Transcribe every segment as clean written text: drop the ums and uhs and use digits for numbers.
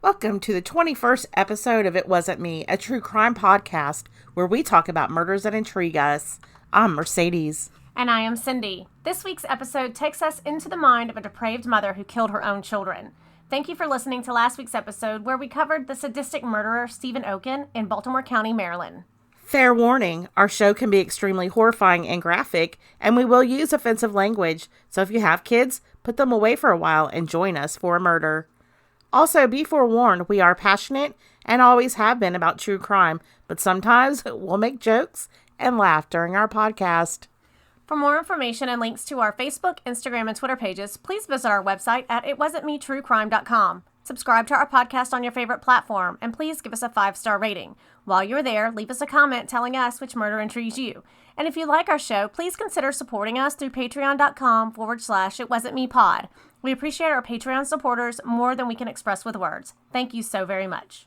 Welcome to the 21st episode of It Wasn't Me, a true crime podcast where we talk about murders that intrigue us. I'm Mercedes. And I am Cindy. This week's episode takes us into the mind of a depraved mother who killed her own children. Thank you for listening to last week's episode where we covered the sadistic murderer Stephen Oken in Baltimore County, Maryland. Fair warning, our show can be extremely horrifying and graphic, and we will use offensive language, so if you have kids, put them away for a while and join us for a murder. Also, be forewarned, we are passionate and always have been about true crime, but sometimes we'll make jokes and laugh during our podcast. For more information and links to our Facebook, Instagram, and Twitter pages, please visit our website at itwasn'tmetruecrime.com. Subscribe to our podcast on your favorite platform, and please give us a 5-star rating. While you're there, leave us a comment telling us which murder intrigues you. And if you like our show, please consider supporting us through patreon.com/itwasn'tmepod. We appreciate our Patreon supporters more than we can express with words. Thank you so very much.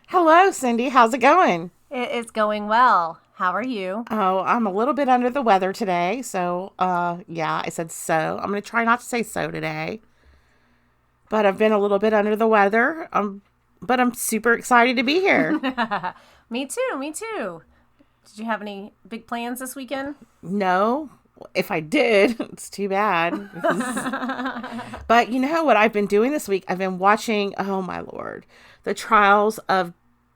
Hello, Cindy. How's it going? It is going well. How are you? Oh, I'm a little bit under the weather today. So, I said so. I'm going to try not to say so today. But I've been a little bit under the weather. But I'm super excited to be here. Me too. Did you have any big plans this weekend? No. If I did, it's too bad. But you know what I've been doing this week? I've been watching, oh my Lord, the trials of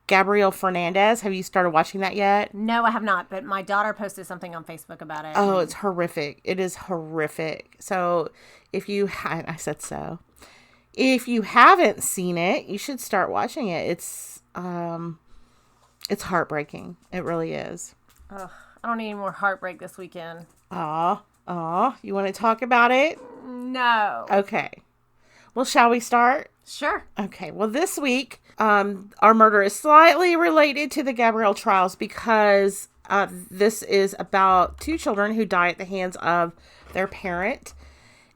Gabriel Fernandez. Have you started watching that yet? No, I have not, but my daughter posted something on Facebook about it. Oh, it's horrific. It is horrific. So if you, I said so. If you haven't seen it, you should start watching it. It's heartbreaking. It really is. Ugh, I don't need any more heartbreak this weekend. Aw, you want to talk about it? No. Okay. Well, shall we start? Sure. Okay. Well, this week, our murder is slightly related to the Gabriel trials because this is about 2 children who die at the hands of their parent.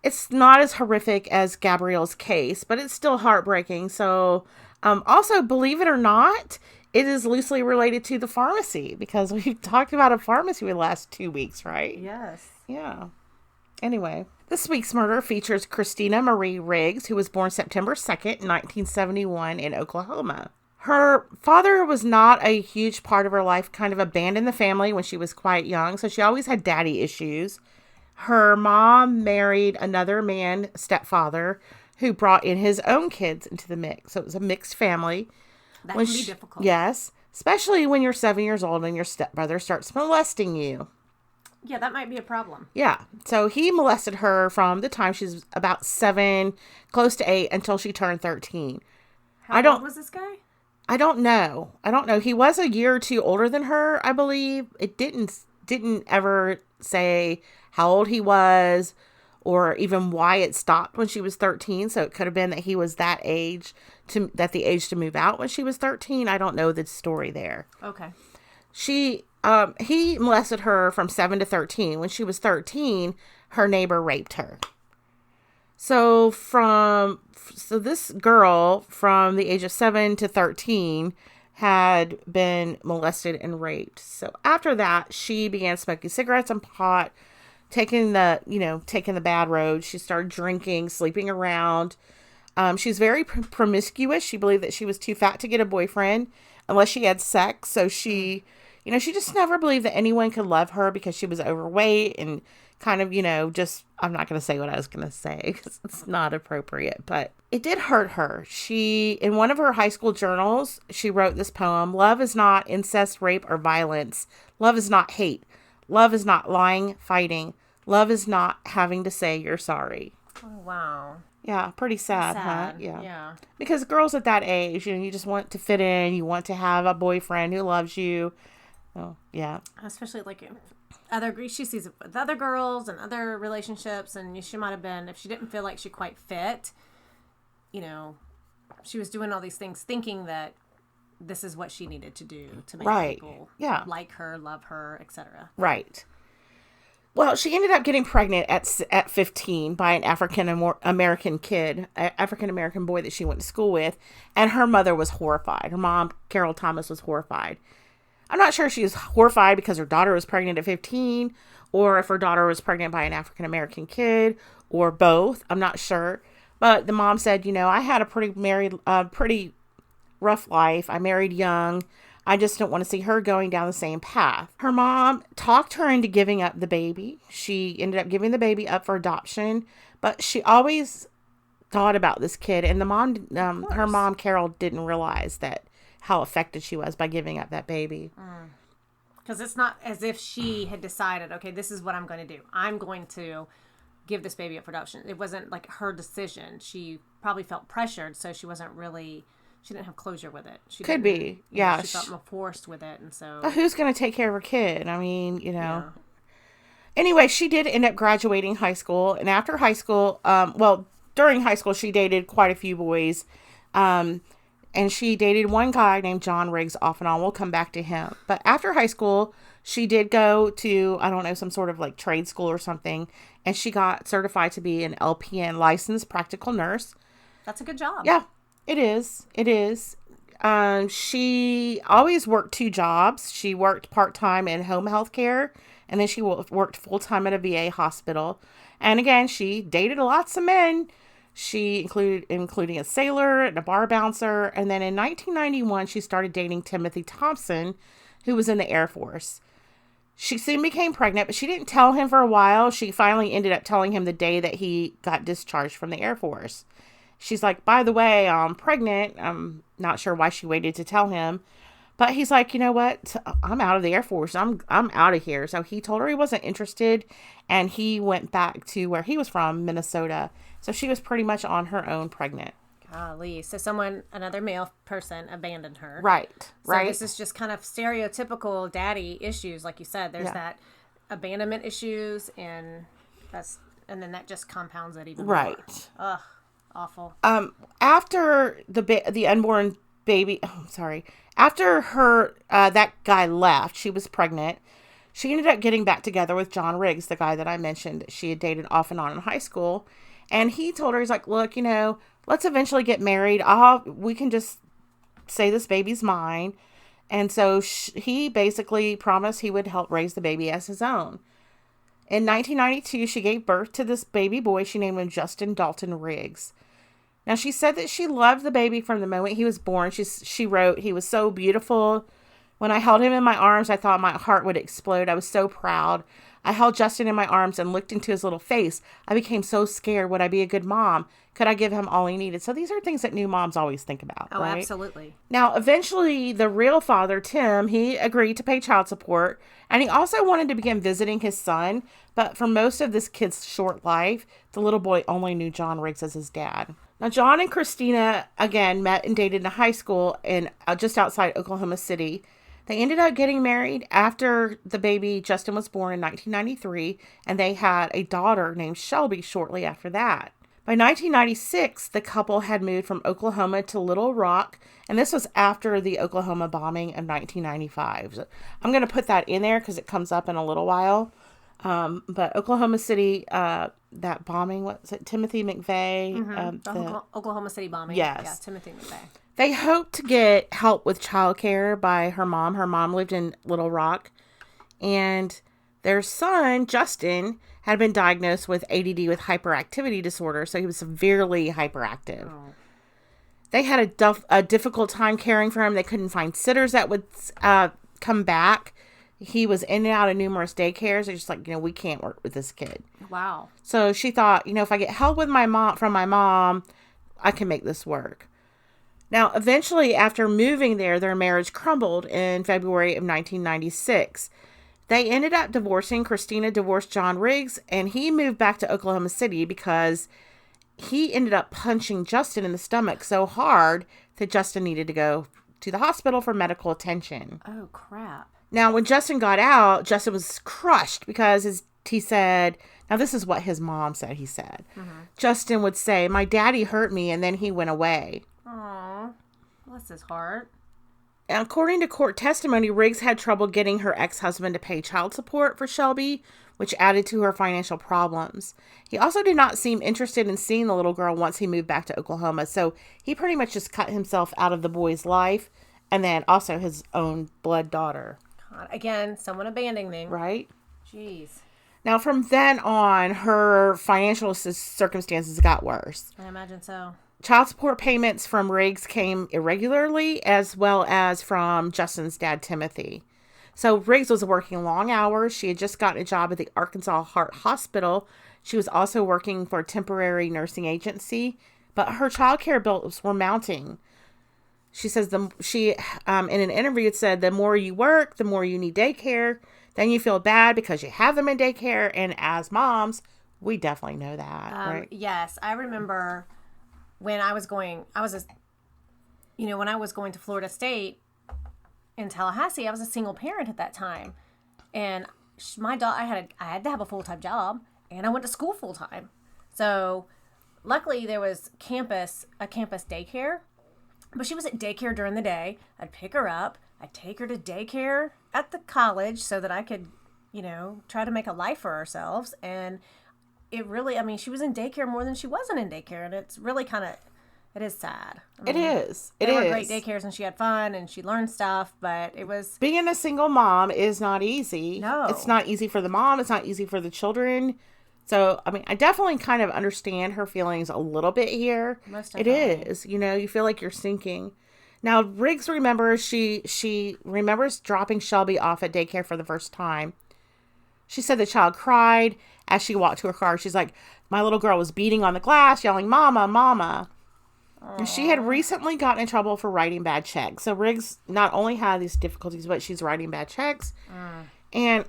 It's not as horrific as Gabriel's case, but it's still heartbreaking. So, also, believe it or not, it is loosely related to the pharmacy because we've talked about a pharmacy the last 2 weeks, right? Yes. Yeah. Anyway, this week's murder features Christina Marie Riggs, who was born September 2nd, 1971 in Oklahoma. Her father was not a huge part of her life, kind of abandoned the family when she was quite young, so she always had daddy issues. Her mom married another man, stepfather, who brought in his own kids into the mix. So it was a mixed family. That can be difficult. Yes, especially when you're 7 years old and your stepbrother starts molesting you. Yeah, that might be a problem. Yeah. So he molested her from the time she was about 7, close to 8, until she turned 13. How old was this guy? I don't know. He was a year or 2 older than her, I believe. It didn't ever say how old he was or even why it stopped when she was 13. So it could have been that he was that age the age to move out when she was 13. I don't know the story there. Okay. He molested her from 7 to 13. When she was 13, her neighbor raped her. So this girl from the age of 7 to 13 had been molested and raped. So after that, she began smoking cigarettes and pot, taking the bad road. She started drinking, sleeping around. She's very promiscuous. She believed that she was too fat to get a boyfriend unless she had sex. So she just never believed that anyone could love her because she was overweight and kind of, I'm not going to say what I was going to say because it's not appropriate, but it did hurt her. In one of her high school journals, she wrote this poem: "Love is not incest, rape, or violence. Love is not hate. Love is not lying, fighting. Love is not having to say you're sorry." Oh, wow. Yeah, pretty sad, huh? Yeah. Because girls at that age, you just want to fit in. You want to have a boyfriend who loves you. Oh, yeah. Especially she sees it with other girls and other relationships, and she might have been, if she didn't feel like she quite fit, she was doing all these things thinking that this is what she needed to do to make people like her, love her, etc. Right. Well, she ended up getting pregnant at 15 by an African American boy that she went to school with, and her mother was horrified. Her mom, Carol Thomas, was horrified. I'm not sure if she was horrified because her daughter was pregnant at 15, or if her daughter was pregnant by an African American kid, or both. I'm not sure. But the mom said, I had a pretty rough life. I married young. I just don't want to see her going down the same path. Her mom talked her into giving up the baby. She ended up giving the baby up for adoption, but she always thought about this kid, and her mom, Carol, didn't realize that how affected she was by giving up that baby. Because it's not as if she had decided, okay, this is what I'm going to do. I'm going to give this baby up for adoption. It wasn't like her decision. She probably felt pressured, so she didn't have closure with it. Could be. Yeah. She felt more forced with it. And so. But who's going to take care of her kid? I mean, Yeah. Anyway, she did end up graduating high school. And after high school, during high school, she dated quite a few boys. And she dated one guy named John Riggs off and on. We'll come back to him. But after high school, she did go to, I don't know, some sort of like trade school or something. And she got certified to be an LPN, licensed practical nurse. That's a good job. Yeah. It is. She always worked 2 jobs. She worked part-time in home health care, and then she worked full-time at a VA hospital. And again, she dated lots of men. She including a sailor and a bar bouncer. And then in 1991, she started dating Timothy Thompson, who was in the Air Force. She soon became pregnant, but she didn't tell him for a while. She finally ended up telling him the day that he got discharged from the Air Force. She's like, by the way, I'm pregnant. I'm not sure why she waited to tell him. But he's like, you know what? I'm out of the Air Force. I'm out of here. So he told her he wasn't interested. And he went back to where he was from, Minnesota. So she was pretty much on her own pregnant. Golly. So another male person abandoned her. Right. So this is just kind of stereotypical daddy issues. Like you said, there's that abandonment issues. And then that just compounds it even more. Right. Ugh. Awful. After the unborn baby, after her, that guy left, she was pregnant. She ended up getting back together with John Riggs, the guy that I mentioned she had dated off and on in high school. And he told her, he's like, look, let's eventually get married. We can just say this baby's mine. And so he basically promised he would help raise the baby as his own. In 1992, she gave birth to this baby boy. She named him Justin Dalton Riggs. Now, she said that she loved the baby from the moment he was born. She wrote, he was so beautiful. When I held him in my arms, I thought my heart would explode. I was so proud. I held Justin in my arms and looked into his little face. I became so scared. Would I be a good mom? Could I give him all he needed? So these are things that new moms always think about, Oh, right? absolutely. Now, eventually, the real father, Tim, he agreed to pay child support, and he also wanted to begin visiting his son, but for most of this kid's short life, the little boy only knew John Riggs as his dad. Now, John and Christina, again, met and dated in high school in just outside Oklahoma City. They ended up getting married after the baby Justin was born in 1993, and they had a daughter named Shelby shortly after that. By 1996, the couple had moved from Oklahoma to Little Rock, and this was after the Oklahoma bombing of 1995. So I'm going to put that in there because it comes up in a little while. But Oklahoma City, that bombing, what was it? Timothy McVeigh. The Oklahoma City bombing. Yes. Yeah, Timothy McVeigh. They hoped to get help with childcare by her mom. Her mom lived in Little Rock. And their son, Justin, had been diagnosed with ADD with hyperactivity disorder. So he was severely hyperactive. Oh. They had a difficult time caring for him. They couldn't find sitters that would come back. He was in and out of numerous daycares. They're just like, we can't work with this kid. Wow. So she thought, if I get help with from my mom, I can make this work. Now, eventually, after moving there, their marriage crumbled in February of 1996. They ended up divorcing. Christina divorced John Riggs, and he moved back to Oklahoma City because he ended up punching Justin in the stomach so hard that Justin needed to go to the hospital for medical attention. Oh, crap. Now, when Justin got out, Justin was crushed because he said, now this is what his mom said he said. Mm-hmm. Justin would say, my daddy hurt me and then he went away. Aw, bless his heart. According to court testimony, Riggs had trouble getting her ex-husband to pay child support for Shelby, which added to her financial problems. He also did not seem interested in seeing the little girl once he moved back to Oklahoma, so he pretty much just cut himself out of the boy's life, and then also his own blood daughter. God, again, someone abandoning me. Right? Jeez. Now, from then on, her financial circumstances got worse. I imagine so. Child support payments from Riggs came irregularly, as well as from Justin's dad, Timothy. So Riggs was working long hours. She had just gotten a job at the Arkansas Heart Hospital. She was also working for a temporary nursing agency, but her child care bills were mounting. She says in an interview said, the more you work, the more you need daycare. Then you feel bad because you have them in daycare. And as moms, we definitely know that, right? Yes. I remember when I was going to Florida State in Tallahassee, I was a single parent at that time. And my daughter, I had to have a full-time job, and I went to school full-time. So luckily there was a campus daycare, but she was at daycare during the day. I'd pick her up. I'd take her to daycare at the college so that I could, try to make a life for ourselves. And it really, she was in daycare more than she wasn't in daycare. And it's really it is sad. It is. They were great daycares and she had fun and she learned stuff, but it was... Being a single mom is not easy. No. It's not easy for the mom. It's not easy for the children. So, I definitely kind of understand her feelings a little bit here. Most it definitely. is. You feel like you're sinking. Now, Riggs remembers, she remembers dropping Shelby off at daycare for the first time. She said the child cried as she walked to her car. She's like, my little girl was beating on the glass, yelling, "Mama, Mama." And she had recently gotten in trouble for writing bad checks. So Riggs not only had these difficulties, but she's writing bad checks. And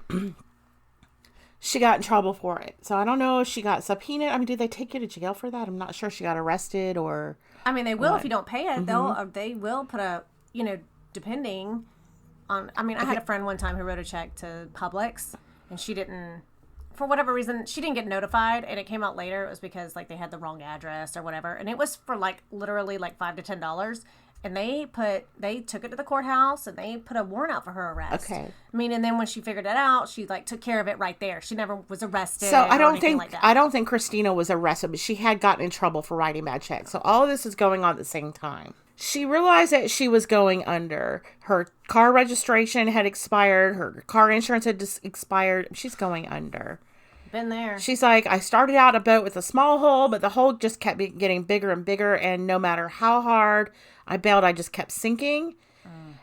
she got in trouble for it. So I don't know if she got subpoenaed. Did they take you to jail for that? I'm not sure if she got arrested or... they will if you don't pay it. They will put a, depending on... I had a friend one time who wrote a check to Publix, and she didn't... For whatever reason, she didn't get notified, and it came out later. It was because they had the wrong address or whatever, and it was for literally $5 to $10. And they took it to the courthouse and they put a warrant out for her arrest. Okay. And then when she figured it out, she took care of it right there. She never was arrested. So I don't think Christina was arrested, but she had gotten in trouble for writing bad checks. So all of this is going on at the same time. She realized that she was going under. Her car registration had expired. Her car insurance had expired. She's going under. Been there. She's like, I started out a boat with a small hole, but the hole just kept getting bigger and bigger. And no matter how hard I bailed, I just kept sinking.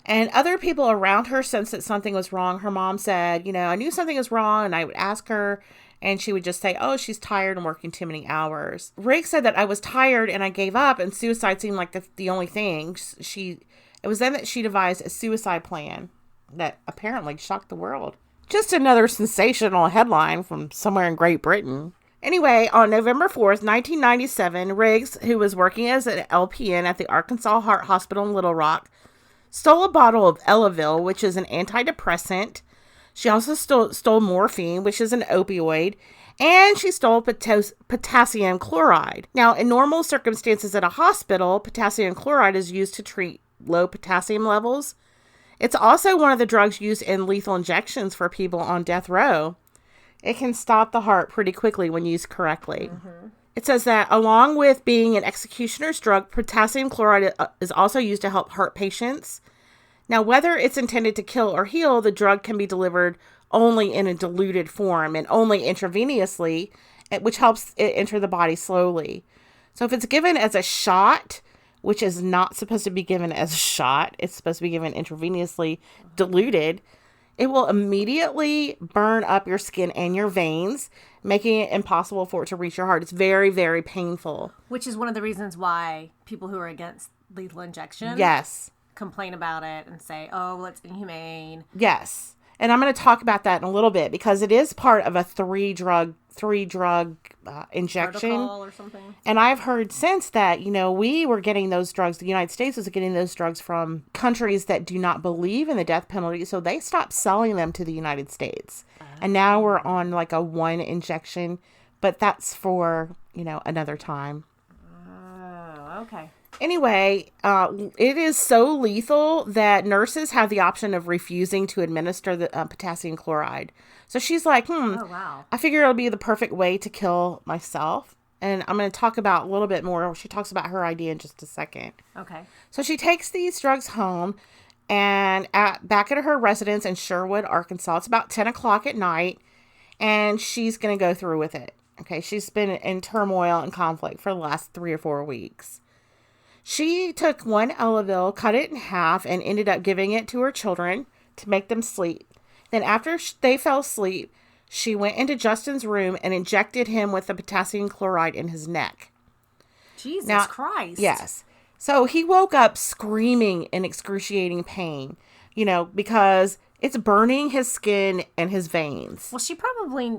And other people around her sensed that something was wrong. Her mom said, I knew something was wrong. And I would ask her, and she would just say, oh, she's tired and working too many hours. Riggs said that I was tired and I gave up, and suicide seemed like the only thing. It was then that she devised a suicide plan that apparently shocked the world. Just another sensational headline from somewhere in Great Britain. Anyway, on November 4th, 1997, Riggs, who was working as an LPN at the Arkansas Heart Hospital in Little Rock, stole a bottle of Elavil, which is an antidepressant. She also stole morphine, which is an opioid, and she stole potassium chloride. Now, in normal circumstances at a hospital, potassium chloride is used to treat low potassium levels. It's also one of the drugs used in lethal injections for people on death row. It can stop the heart pretty quickly when used correctly. It says that along with being an executioner's drug, potassium chloride is also used to help heart patients. Now, whether it's intended to kill or heal, the drug can be delivered only in a diluted form and only intravenously, which helps it enter the body slowly. So if it's given as a shot, which is not supposed to be given as a shot, it's supposed to be given intravenously diluted, it will immediately burn up your skin and your veins, making it impossible for it to reach your heart. It's very, very painful. Which is one of the reasons why people who are against lethal injection complain about it and say, oh, well, it's inhumane. Yes. And I'm going to talk about that in a little bit because it is part of a three drug injection. Protocol or something. And I've heard since that, we were getting those drugs. The United States was getting those drugs from countries that do not believe in the death penalty. So they stopped selling them to the United States. And now we're on a one injection, but that's for, another time. Oh, okay. Anyway, it is so lethal that nurses have the option of refusing to administer the potassium chloride. So she's like, Oh, wow. I figure it'll be the perfect way to kill myself. And I'm going to talk about a little bit more. She talks about her idea in just a second. Okay. So she takes these drugs home and back at her residence in Sherwood, Arkansas. It's about 10 o'clock at night, and she's going to go through with it. Okay, she's been in turmoil and conflict for the last 3 or 4 weeks. She took one Elavil, cut it in half, and ended up giving it to her children to make them sleep. Then after they fell asleep, she went into Justin's room and injected him with the potassium chloride in his neck. Jesus Christ. Yes. So he woke up screaming in excruciating pain, because it's burning his skin and his veins. Well, she probably,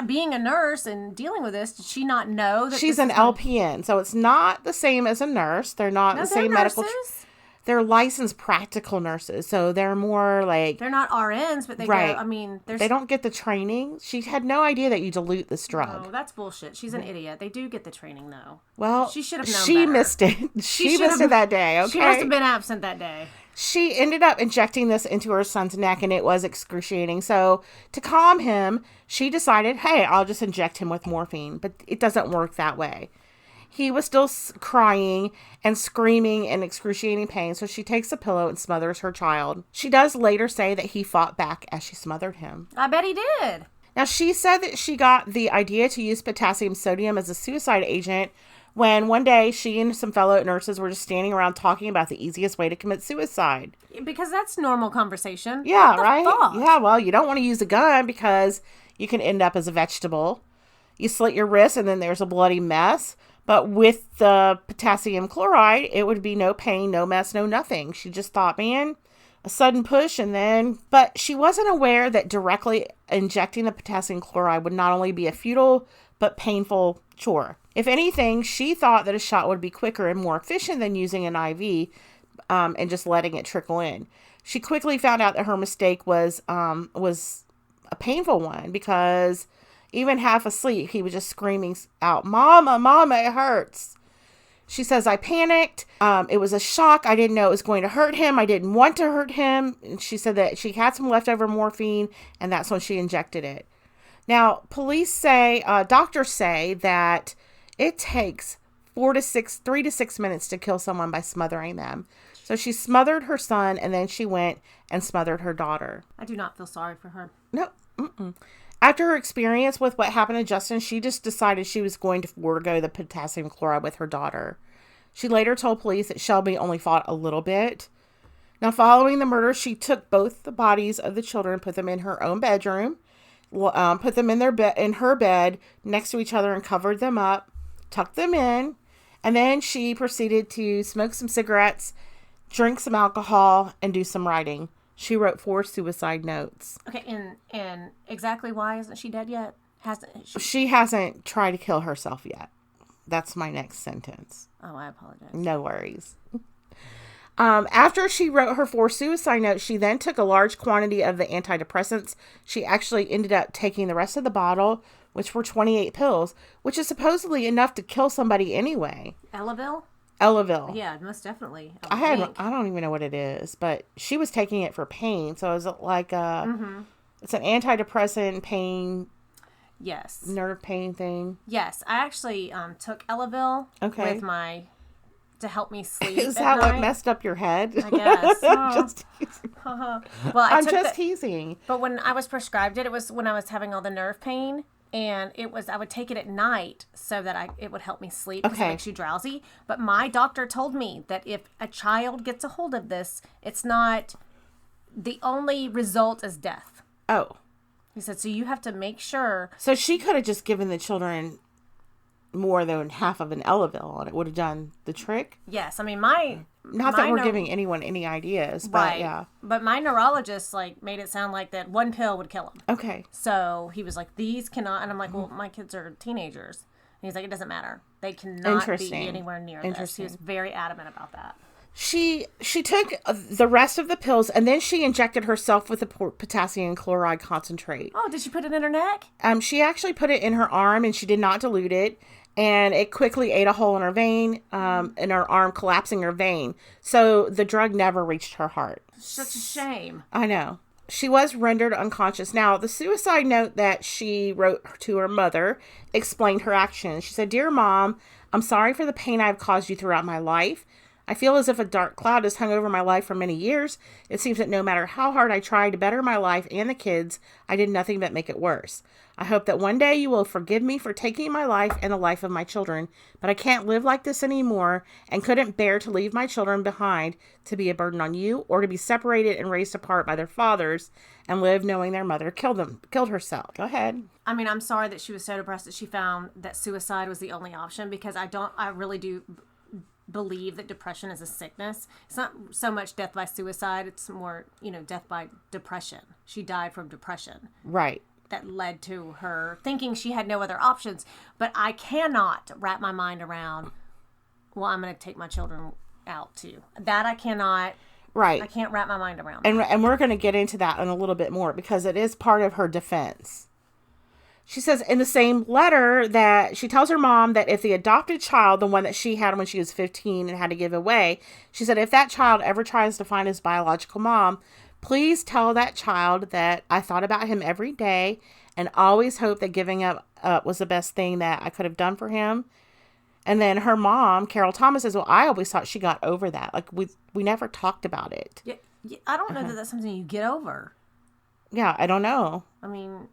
being a nurse and dealing with this, did she not know that she's an LPN, so it's not the same as a nurse. They're not the same medical. They're licensed practical nurses, so they're more like... They're not RNs, but they go... They don't get the training. She had no idea that you dilute this drug. Oh, that's bullshit. She's an idiot. They do get the training, though. Well, she should have known She better. missed it. She missed it that day, okay? She must have been absent that day. She ended up injecting this into her son's neck, and it was excruciating. So to calm him, she decided, hey, I'll just inject him with morphine. But it doesn't work that way. He was still crying and screaming in excruciating pain, so she takes a pillow and smothers her child. She does later say that he fought back as she smothered him. I bet he did. Now, she said that she got the idea to use potassium sodium as a suicide agent when one day she and some fellow nurses were just standing around talking about the easiest way to commit suicide. Because that's normal conversation. Yeah, right? Fuck? Yeah, well, you don't want to use a gun because you can end up as a vegetable. You slit your wrist and then there's a bloody mess. But with the potassium chloride, it would be no pain, no mess, no nothing. She just thought, man, a sudden push and then... But she wasn't aware that directly injecting the potassium chloride would not only be a futile but painful chore. If anything, she thought that a shot would be quicker and more efficient than using an IV and just letting it trickle in. She quickly found out that her mistake was a painful one because... Even half asleep, he was just screaming out, Mama, Mama, it hurts. She says, I panicked. It was a shock. I didn't know it was going to hurt him. I didn't want to hurt him. And she said that she had some leftover morphine, and that's when she injected it. Now, doctors say that it takes 3 to 6 minutes to kill someone by smothering them. So she smothered her son, and then she went and smothered her daughter. I do not feel sorry for her. No. After her experience with what happened to Justin, she just decided she was going to forego the potassium chloride with her daughter. She later told police that Shelby only fought a little bit. Now, following the murder, she took both the bodies of the children, put them in her own bedroom, put them in her bed next to each other and covered them up, tucked them in, and then she proceeded to smoke some cigarettes, drink some alcohol, and do some writing. She wrote 4 suicide notes. Okay, and exactly why isn't she dead yet? She hasn't tried to kill herself yet. That's my next sentence. Oh, I apologize. No worries. After she wrote her 4 suicide notes, she then took a large quantity of the antidepressants. She actually ended up taking the rest of the bottle, which were 28 pills, which is supposedly enough to kill somebody anyway. Elavil? Yeah, most definitely. I don't even know what it is, but she was taking it for pain. So is it like it's an antidepressant pain? Yes. Nerve pain thing? Yes. I actually took Elavil with to help me sleep. Is that what messed up your head? I guess. Just teasing. Well, I'm just teasing. But when I was prescribed it was when I was having all the nerve pain. And I would take it at night so that it would help me sleep because it makes you drowsy. But my doctor told me that if a child gets a hold of this, it's not, the only result is death. Oh. He said, so you have to make sure. So she could have just given the children more than half of an Elavil and it would have done the trick. Yes. I mean, not that we're giving anyone any ideas, but right. Yeah. But my neurologist made it sound like that one pill would kill him. Okay. So he was like, these cannot, and I'm like, well, my kids are teenagers. And he's like, it doesn't matter. They cannot be anywhere near this. He was very adamant about that. She took the rest of the pills and then she injected herself with the potassium chloride concentrate. Oh, did she put it in her neck? She actually put it in her arm and she did not dilute it. and it quickly ate a hole in her vein, in her arm, collapsing her vein. So the drug never reached her heart. Such a shame. I know. She was rendered unconscious. Now, the suicide note that she wrote to her mother explained her actions. She said, "Dear Mom, I'm sorry for the pain I've caused you throughout my life. I feel as if a dark cloud has hung over my life for many years. It seems that no matter how hard I tried to better my life and the kids, I did nothing but make it worse. I hope that one day you will forgive me for taking my life and the life of my children, but I can't live like this anymore and couldn't bear to leave my children behind to be a burden on you or to be separated and raised apart by their fathers and live knowing their mother killed herself." Go ahead. I mean, I'm sorry that she was so depressed that she found that suicide was the only option, because I really do believe that depression is a sickness. It's not so much death by suicide. It's more, death by depression. She died from depression. Right. That led to her thinking she had no other options. But I cannot wrap my mind around, well, I'm going to take my children out too. That I cannot. Right. I can't wrap my mind around that. And we're going to get into that in a little bit more because it is part of her defense. She says in the same letter that she tells her mom that if the adopted child, the one that she had when she was 15 and had to give away, she said, if that child ever tries to find his biological mom, please tell that child that I thought about him every day and always hoped that giving up was the best thing that I could have done for him. And then her mom, Carol Thomas, says, well, I always thought she got over that. Like, we never talked about it. Yeah, I don't know that that's something you get over. Yeah, I don't know. I mean...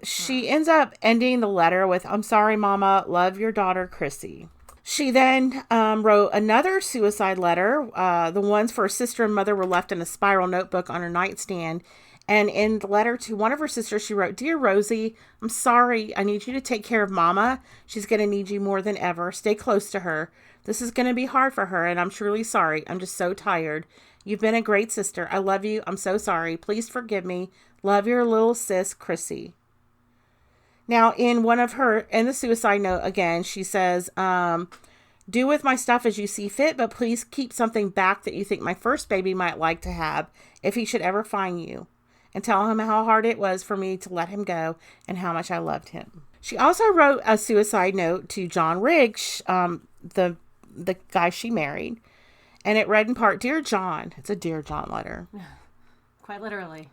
She ends up ending the letter with, "I'm sorry, Mama. Love your daughter, Chrissy." She then wrote another suicide letter. The ones for her sister and mother were left in a spiral notebook on her nightstand. And in the letter to one of her sisters, she wrote, "Dear Rosie, I'm sorry. I need you to take care of Mama. She's going to need you more than ever. Stay close to her. This is going to be hard for her, and I'm truly sorry. I'm just so tired. You've been a great sister. I love you. I'm so sorry. Please forgive me. Love your little sis, Chrissy." Now, in the suicide note, again, she says, "Do with my stuff as you see fit, but please keep something back that you think my first baby might like to have if he should ever find you. And tell him how hard it was for me to let him go and how much I loved him." She also wrote a suicide note to John Riggs, the guy she married. And it read in part, "Dear John," it's a Dear John letter. Quite literally.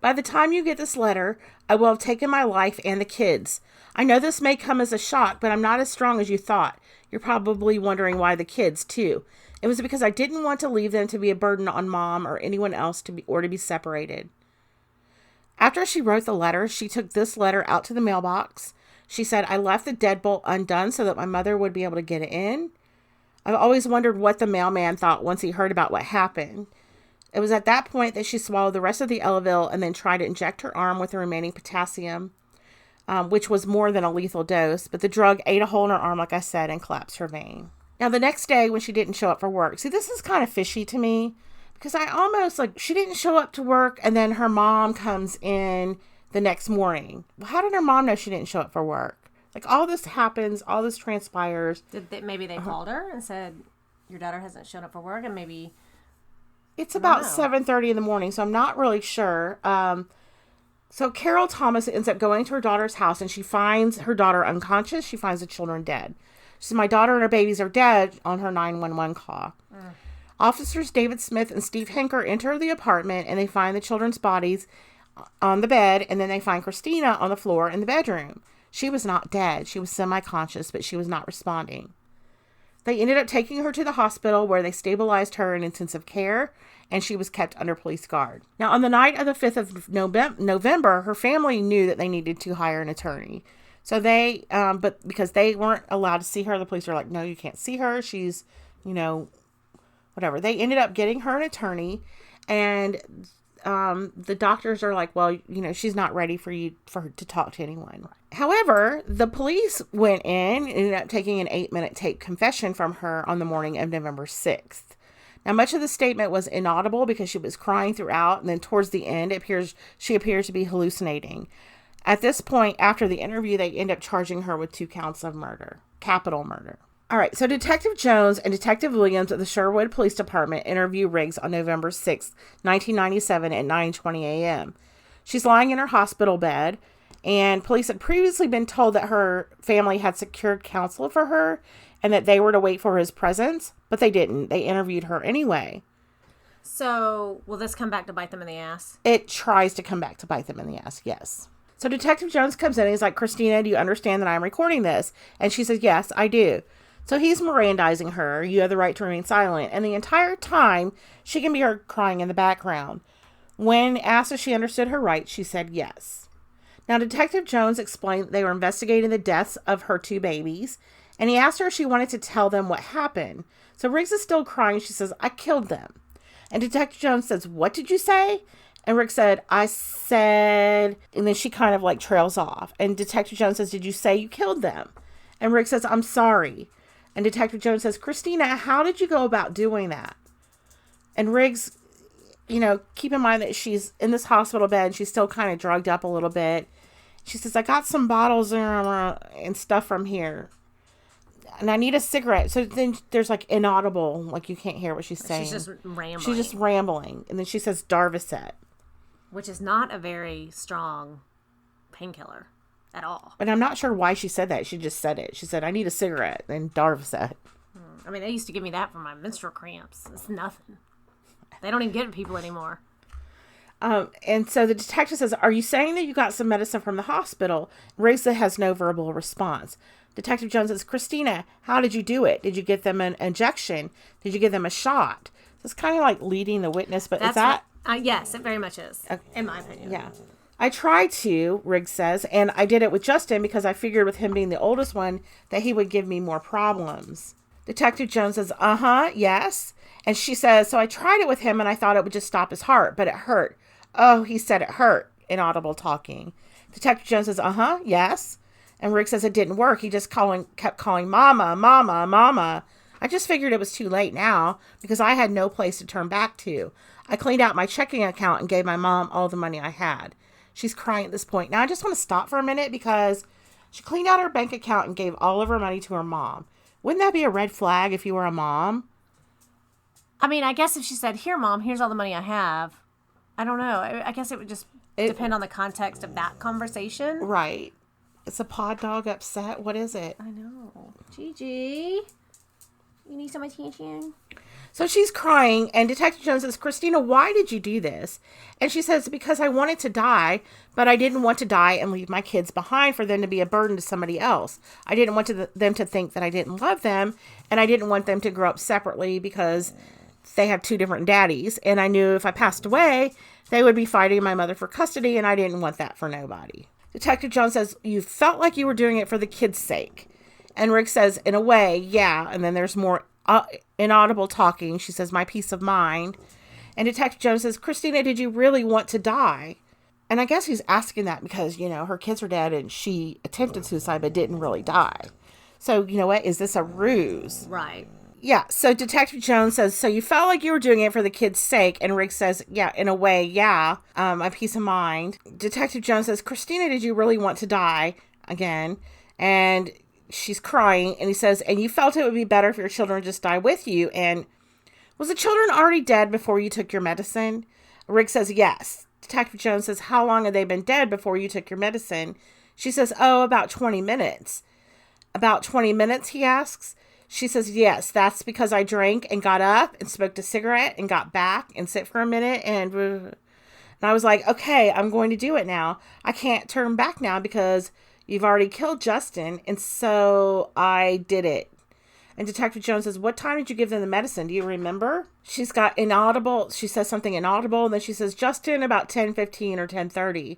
"By the time you get this letter, I will have taken my life and the kids. I know this may come as a shock, but I'm not as strong as you thought. You're probably wondering why the kids, too. It was because I didn't want to leave them to be a burden on Mom or anyone else to be separated." After she wrote the letter, she took this letter out to the mailbox. She said, "I left the deadbolt undone so that my mother would be able to get it in. I've always wondered what the mailman thought once he heard about what happened. It was at that point that she swallowed the rest of the Elavil and then tried to inject her arm with the remaining potassium, which was more than a lethal dose. But the drug ate a hole in her arm, like I said, and collapsed her vein." Now, the next day when she didn't show up for work, see, this is kind of fishy to me because I almost she didn't show up to work and then her mom comes in the next morning. Well, how did her mom know she didn't show up for work? Like, all this happens, all this transpires. Maybe they called her and said, your daughter hasn't shown up for work, and maybe... It's about 7:30 in the morning, so I'm not really sure. So Carol Thomas ends up going to her daughter's house, and she finds her daughter unconscious. She finds the children dead. She says, "My daughter and her babies are dead," on her 911 call. Officers David Smith and Steve Henker enter the apartment, and they find the children's bodies on the bed, and then they find Christina on the floor in the bedroom. She was not dead. She was semi-conscious, but she was not responding. They ended up taking her to the hospital where they stabilized her in intensive care, and she was kept under police guard. Now, on the night of the 5th of November, her family knew that they needed to hire an attorney. So they, but because they weren't allowed to see her, the police were like, "No, you can't see her. She's, whatever." They ended up getting her an attorney, and the doctors are like, "Well, she's not ready for her to talk to anyone." However, the police went in and ended up taking an 8-minute tape confession from her on the morning of November 6th. Now, much of the statement was inaudible because she was crying throughout, and then towards the end, she appears to be hallucinating. At this point, after the interview, they end up charging her with 2 counts of murder, capital murder. All right, so Detective Jones and Detective Williams at the Sherwood Police Department interview Riggs on November 6, 1997 at 9:20 a.m. She's lying in her hospital bed, And police had previously been told that her family had secured counsel for her and that they were to wait for his presence, but they didn't. They interviewed her anyway. So, will this come back to bite them in the ass? It tries to come back to bite them in the ass, yes. So Detective Jones comes in and he's like, Christina, do you understand that I'm recording this? And she says, yes, I do. So he's Mirandizing her. You have the right to remain silent. And the entire time, she can be heard crying in the background. When asked if she understood her rights, she said yes. Now, Detective Jones explained that they were investigating the deaths of her 2 babies. And he asked her if she wanted to tell them what happened. So Riggs is still crying. She says, I killed them. And Detective Jones says, what did you say? And Rick said, I said, and then she kind of like trails off. And Detective Jones says, did you say you killed them? And Rick says, I'm sorry. And Detective Jones says, Christina, how did you go about doing that? And Riggs, keep in mind that she's in this hospital bed. She's still kind of drugged up a little bit. She says, I got some bottles and stuff from here. And I need a cigarette. So then there's like inaudible, like you can't hear what she's saying. She's just rambling. She's just rambling. And then she says Darvocet. Which is not a very strong painkiller at all. But I'm not sure why she said that. She just said it. She said, I need a cigarette. And Darvocet. I mean, they used to give me that for my menstrual cramps. It's nothing. They don't even give it to people anymore. And so the detective says, are you saying that you got some medicine from the hospital? Risa has no verbal response. Detective Jones says, Christina, how did you do it? Did you give them an injection? Did you give them a shot? So it's kind of like leading the witness, but is that... yes, it very much is, okay. In my opinion. Yeah. I tried to, Riggs says, and I did it with Justin because I figured with him being the oldest one that he would give me more problems. Detective Jones says, yes. And she says, so I tried it with him and I thought it would just stop his heart, but it hurt. Oh, he said it hurt. Inaudible talking. Detective Jones says, yes. And Rick says it didn't work. He just kept calling mama, mama, mama. I just figured it was too late now because I had no place to turn back to. I cleaned out my checking account and gave my mom all the money I had. She's crying at this point. Now I just want to stop for a minute because she cleaned out her bank account and gave all of her money to her mom. Wouldn't that be a red flag if you were a mom? I mean, I guess if she said, here, Mom, here's all the money I have. I don't know. I guess it would just depend on the context of that conversation. Right. It's a pod dog upset. What is it? I know. Gigi, you need some attention? So she's crying, and Detective Jones says, Christina, why did you do this? And she says, because I wanted to die, but I didn't want to die and leave my kids behind for them to be a burden to somebody else. I didn't want them to think that I didn't love them, and I didn't want them to grow up separately because they have 2 different daddies, and I knew if I passed away, they would be fighting my mother for custody, and I didn't want that for nobody. Detective Jones says, you felt like you were doing it for the kids' sake. And Rick says, in a way, yeah. And then there's more inaudible talking. She says, my peace of mind. And Detective Jones says, Christina, did you really want to die? And I guess he's asking that because, her kids are dead and she attempted suicide but didn't really die. So, you know what? Is this a ruse? Right. Yeah. So Detective Jones says, so you felt like you were doing it for the kids' sake. And Rick says, yeah, in a way, yeah. My peace of mind. Detective Jones says, Christina, did you really want to die? Again. And she's crying. And he says, and you felt it would be better if your children just die with you. And was the children already dead before you took your medicine? Rick says, yes. Detective Jones says, how long had they been dead before you took your medicine? She says, oh, about 20 minutes. About 20 minutes, he asks. She says, yes, that's because I drank and got up and smoked a cigarette and got back and sit for a minute. And I was like, okay, I'm going to do it now. I can't turn back now because you've already killed Justin. And so I did it. And Detective Jones says, what time did you give them the medicine? Do you remember? She's got inaudible. She says something inaudible. And then she says, Justin, about 10:15 or 10:30.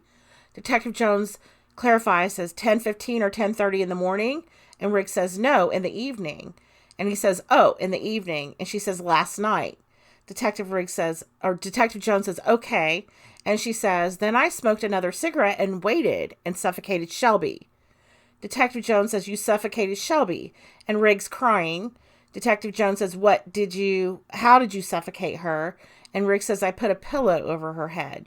Detective Jones clarifies, says 10:15 or 10:30 in the morning. And Rick says, no, in the evening. And he says, oh, in the evening. And she says, last night. Detective Jones says, okay. And she says, then I smoked another cigarette and waited and suffocated Shelby. Detective Jones says, you suffocated Shelby. And Riggs crying. Detective Jones says, how did you suffocate her? And Riggs says, I put a pillow over her head.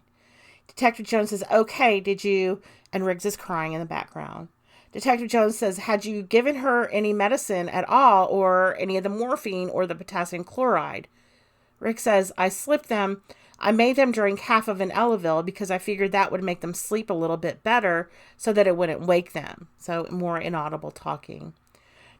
Detective Jones says, okay, did you? And Riggs is crying in the background. Detective Jones says, had you given her any medicine at all or any of the morphine or the potassium chloride? Rick says, I slipped them. I made them drink half of an Elavil because I figured that would make them sleep a little bit better so that it wouldn't wake them. So more inaudible talking.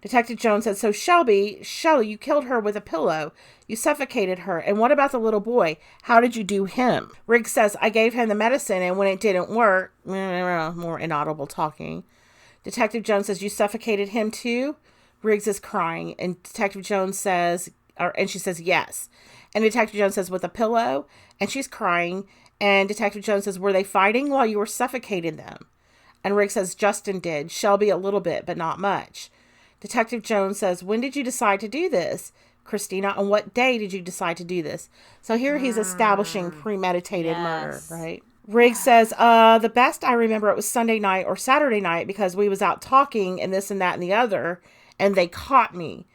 Detective Jones said, so Shelly, you killed her with a pillow. You suffocated her. And what about the little boy? How did you do him? Riggs says, I gave him the medicine, and when it didn't work, more inaudible talking. Detective Jones says, you suffocated him too? Riggs is crying, and Detective Jones says, and she says, yes. And Detective Jones says, with a pillow? And she's crying, and Detective Jones says, were they fighting while you were suffocating them? And Riggs says, Justin did. Shelby a little bit, but not much. Detective Jones says, when did you decide to do this? Christina, on what day did you decide to do this? So here he's establishing premeditated murder, right? Riggs says, the best I remember, it was Sunday night or Saturday night because we was out talking and this and that and the other, and they caught me.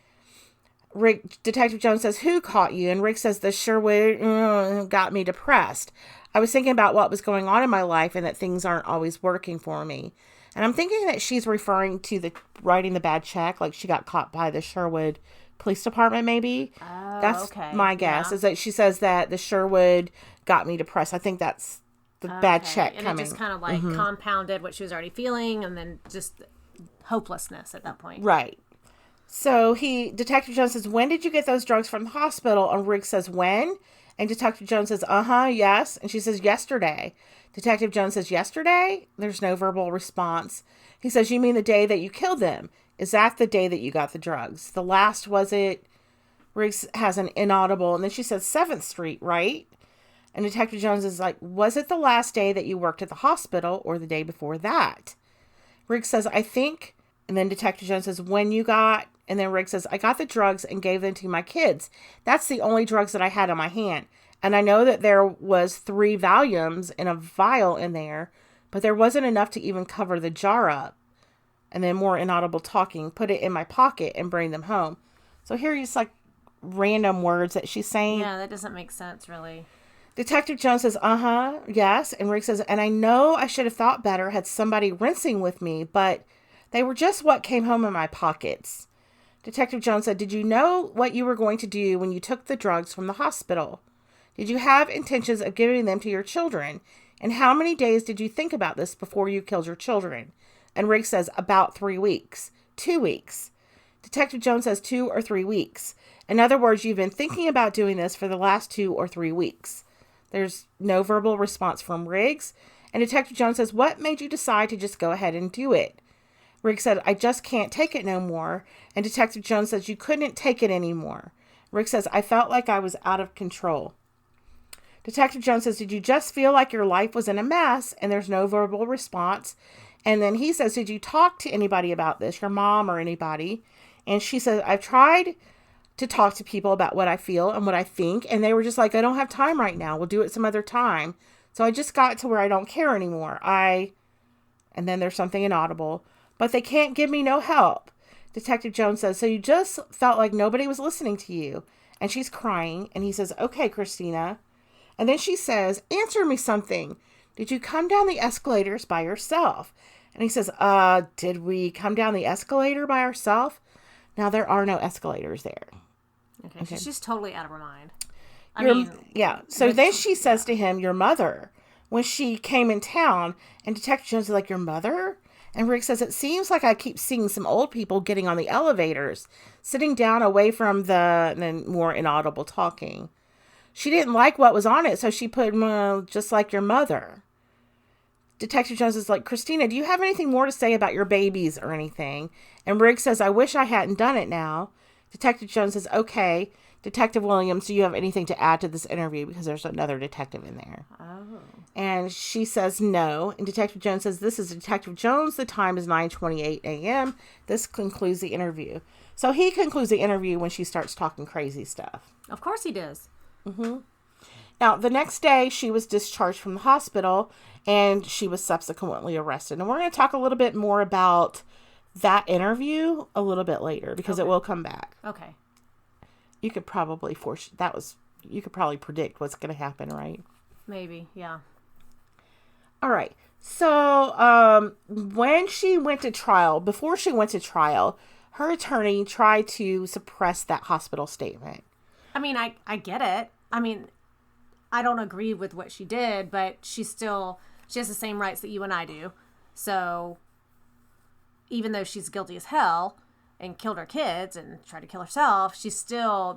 Detective Jones says, who caught you? And Rick says, the Sherwood got me depressed. I was thinking about what was going on in my life and that things aren't always working for me. And I'm thinking that she's referring to the writing the bad check, like she got caught by the Sherwood Police Department, maybe. Oh, that's my guess, is that she says that the Sherwood got me depressed. I think that's the bad check and coming. it just kind of like compounded what she was already feeling, and then just hopelessness at that point. Right. So Detective Jones says, when did you get those drugs from the hospital? And Riggs says, when? And Detective Jones says, yes. And she says, yesterday. Detective Jones says, yesterday? There's no verbal response. He says, you mean the day that you killed them? Is that the day that you got the drugs? The last, was it? Riggs has an inaudible. And then she says, 7th Street, right? And Detective Jones is like, was it the last day that you worked at the hospital or the day before that? Riggs says, I think. And then Detective Jones says, when you got. And then Riggs says, I got the drugs and gave them to my kids. That's the only drugs that I had on my hand. And I know that there was 3 volumes in a vial in there, but there wasn't enough to even cover the jar up. And then more inaudible talking, put it in my pocket and bring them home. So here is like random words that she's saying. Yeah, that doesn't make sense, really. Detective Jones says, yes. And Rick says, and I know I should have thought better had somebody rinsing with me, but they were just what came home in my pockets. Detective Jones said, did you know what you were going to do when you took the drugs from the hospital? Did you have intentions of giving them to your children? And how many days did you think about this before you killed your children? And Riggs says, about 3 weeks. 2 weeks. Detective Jones says 2 or 3 weeks. In other words, you've been thinking about doing this for the last 2 or 3 weeks. There's no verbal response from Riggs. And Detective Jones says, what made you decide to just go ahead and do it? Riggs said, I just can't take it no more. And Detective Jones says, you couldn't take it anymore. Riggs says, I felt like I was out of control. Detective Jones says, did you just feel like your life was in a mess? And there's no verbal response. And then he says, did you talk to anybody about this, your mom or anybody? And she says, I've tried to talk to people about what I feel and what I think. And they were just like, I don't have time right now. We'll do it some other time. So I just got to where I don't care anymore. And then there's something inaudible. But they can't give me no help. Detective Jones says, so you just felt like nobody was listening to you. And she's crying. And he says, okay, Christina. And then she says, answer me something. Did you come down the escalators by yourself? And he says, did we come down the escalator by ourselves? Now, there are no escalators there. Okay. She's totally out of her mind. Yeah. So then she says to him, your mother, when she came in town, and Detective Jones is like, your mother? And Rick says, it seems like I keep seeing some old people getting on the elevators, sitting down away from and then more inaudible talking. She didn't like what was on it, so she put, just like your mother. Detective Jones is like, Christina, do you have anything more to say about your babies or anything? And Riggs says, I wish I hadn't done it now. Detective Jones says, okay. Detective Williams, do you have anything to add to this interview? Because there's another detective in there. Oh. And she says no. And Detective Jones says, this is Detective Jones. The time is 9:28 a.m. This concludes the interview. So he concludes the interview when she starts talking crazy stuff. Of course he does. Mm-hmm. Now, the next day, she was discharged from the hospital, and she was subsequently arrested. And we're going to talk a little bit more about that interview a little bit later, because it will come back. Okay. You could probably predict what's going to happen, right? Maybe, yeah. All right. So, when she went to trial, before she went to trial, her attorney tried to suppress that hospital statement. I mean, I get it. I mean, I don't agree with what she did, but she has the same rights that you and I do. So even though she's guilty as hell and killed her kids and tried to kill herself,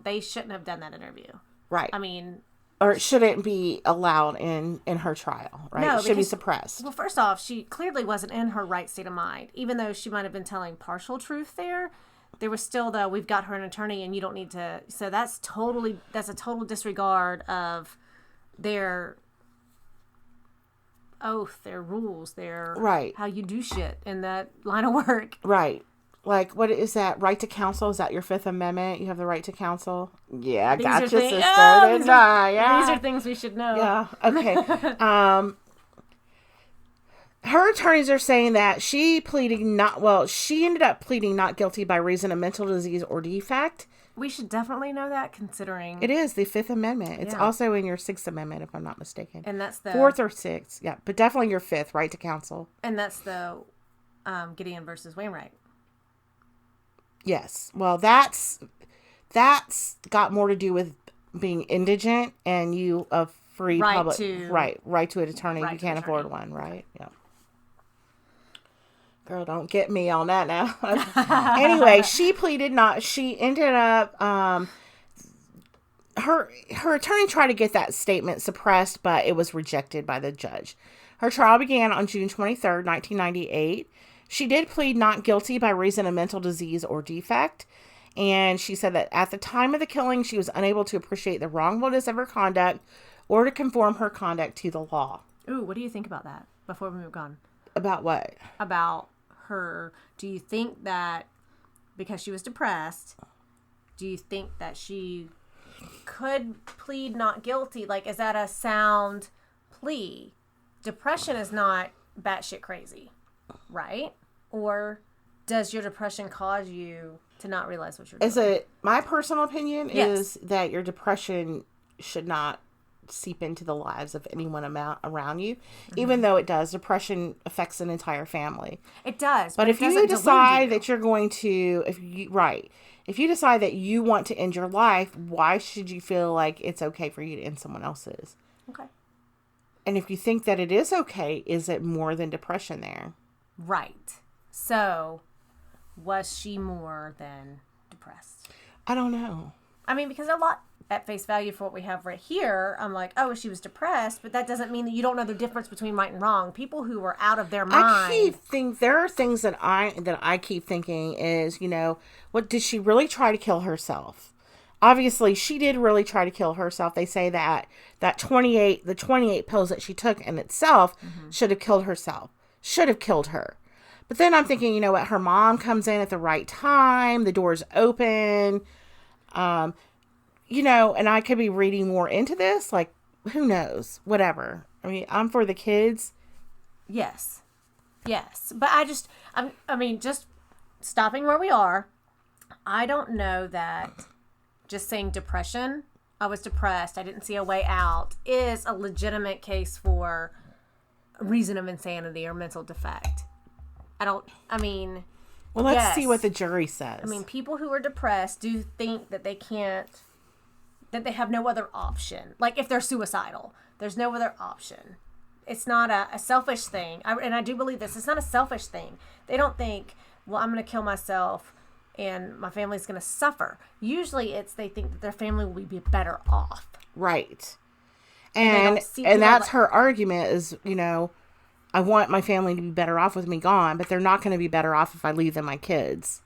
they shouldn't have done that interview. Right. I mean, or it shouldn't be allowed in her trial, right? No, it should be suppressed. Well, first off, she clearly wasn't in her right state of mind. Even though she might have been telling partial truth there was still we've got her an attorney and you don't need to. So that's a total disregard of their oath, their rules, their right, how you do shit in that line of work. Right. Like, what is that? Right to counsel? Is that your Fifth Amendment? You have the right to counsel? Yeah, I got you, sister. These are things we should know. Yeah. Okay. Her attorneys are saying that she ended up pleading not guilty by reason of mental disease or defect. We should definitely know that, considering it is the Fifth Amendment. It's also in your Sixth Amendment, if I'm not mistaken. And that's the Fourth or Sixth, yeah, but definitely your Fifth, right to counsel. And that's the Gideon versus Wainwright. Yes. Well, that's got more to do with being indigent and you a free right to an attorney. You can't afford one, right? Yeah. Girl, don't get me on that now. Anyway, she pleaded not. She ended up. Her attorney tried to get that statement suppressed, but it was rejected by the judge. Her trial began on June 23rd, 1998. She did plead not guilty by reason of mental disease or defect. And she said that at the time of the killing, she was unable to appreciate the wrongfulness of her conduct or to conform her conduct to the law. Ooh, what do you think about that before we move on? About what? About her. Do you think that because she was depressed, do you think that she could plead not guilty? Like, is that a sound plea? Depression is not batshit crazy, right? Or does your depression cause you to not realize what you're doing? My personal opinion is that your depression should not seep into the lives of anyone around you, even though it does. Depression affects an entire family. It does. But if you decide that you're going to, if you decide that you want to end your life, why should you feel like it's okay for you to end someone else's? Okay. And if you think that it is okay, is it more than depression there? Right. So, was she more than depressed? I don't know. I mean, because a lot at face value for what we have right here, I'm like, oh, she was depressed, but that doesn't mean that you don't know the difference between right and wrong. People who are out of their mind. There are things that I keep thinking is, what did she really try to kill herself? Obviously, she did really try to kill herself. They say that the 28 pills that she took in itself should have killed her. But then I'm thinking, her mom comes in at the right time, the door's open, and I could be reading more into this, like, who knows, whatever. I mean, I'm for the kids. Yes. But just stopping where we are, I don't know that just saying depression, I was depressed, I didn't see a way out, is a legitimate case for a reason of insanity or mental defect. Well, let's see what the jury says. I mean, people who are depressed do think that that they have no other option. Like, if they're suicidal, there's no other option. It's not a selfish thing. And I do believe this. It's not a selfish thing. They don't think, well, I'm going to kill myself and my family's going to suffer. Usually they think that their family will be better off. Right. And that's her argument is, I want my family to be better off with me gone, but they're not going to be better off if I leave them my kids.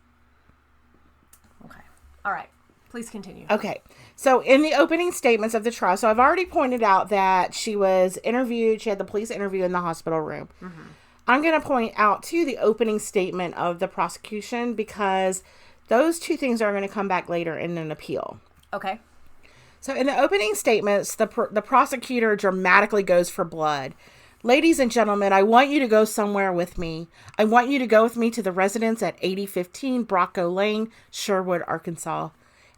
Okay. All right. Please continue. Okay. So in the opening statements of the trial, so I've already pointed out that she was interviewed. She had the police interview in the hospital room. Mm-hmm. I'm going to point out, too, the opening statement of the prosecution because those two things are going to come back later in an appeal. Okay. So in the opening statements, the prosecutor dramatically goes for blood. Ladies and gentlemen, I want you to go somewhere with me. I want you to go with me to the residence at 8015 Brocco Lane, Sherwood, Arkansas.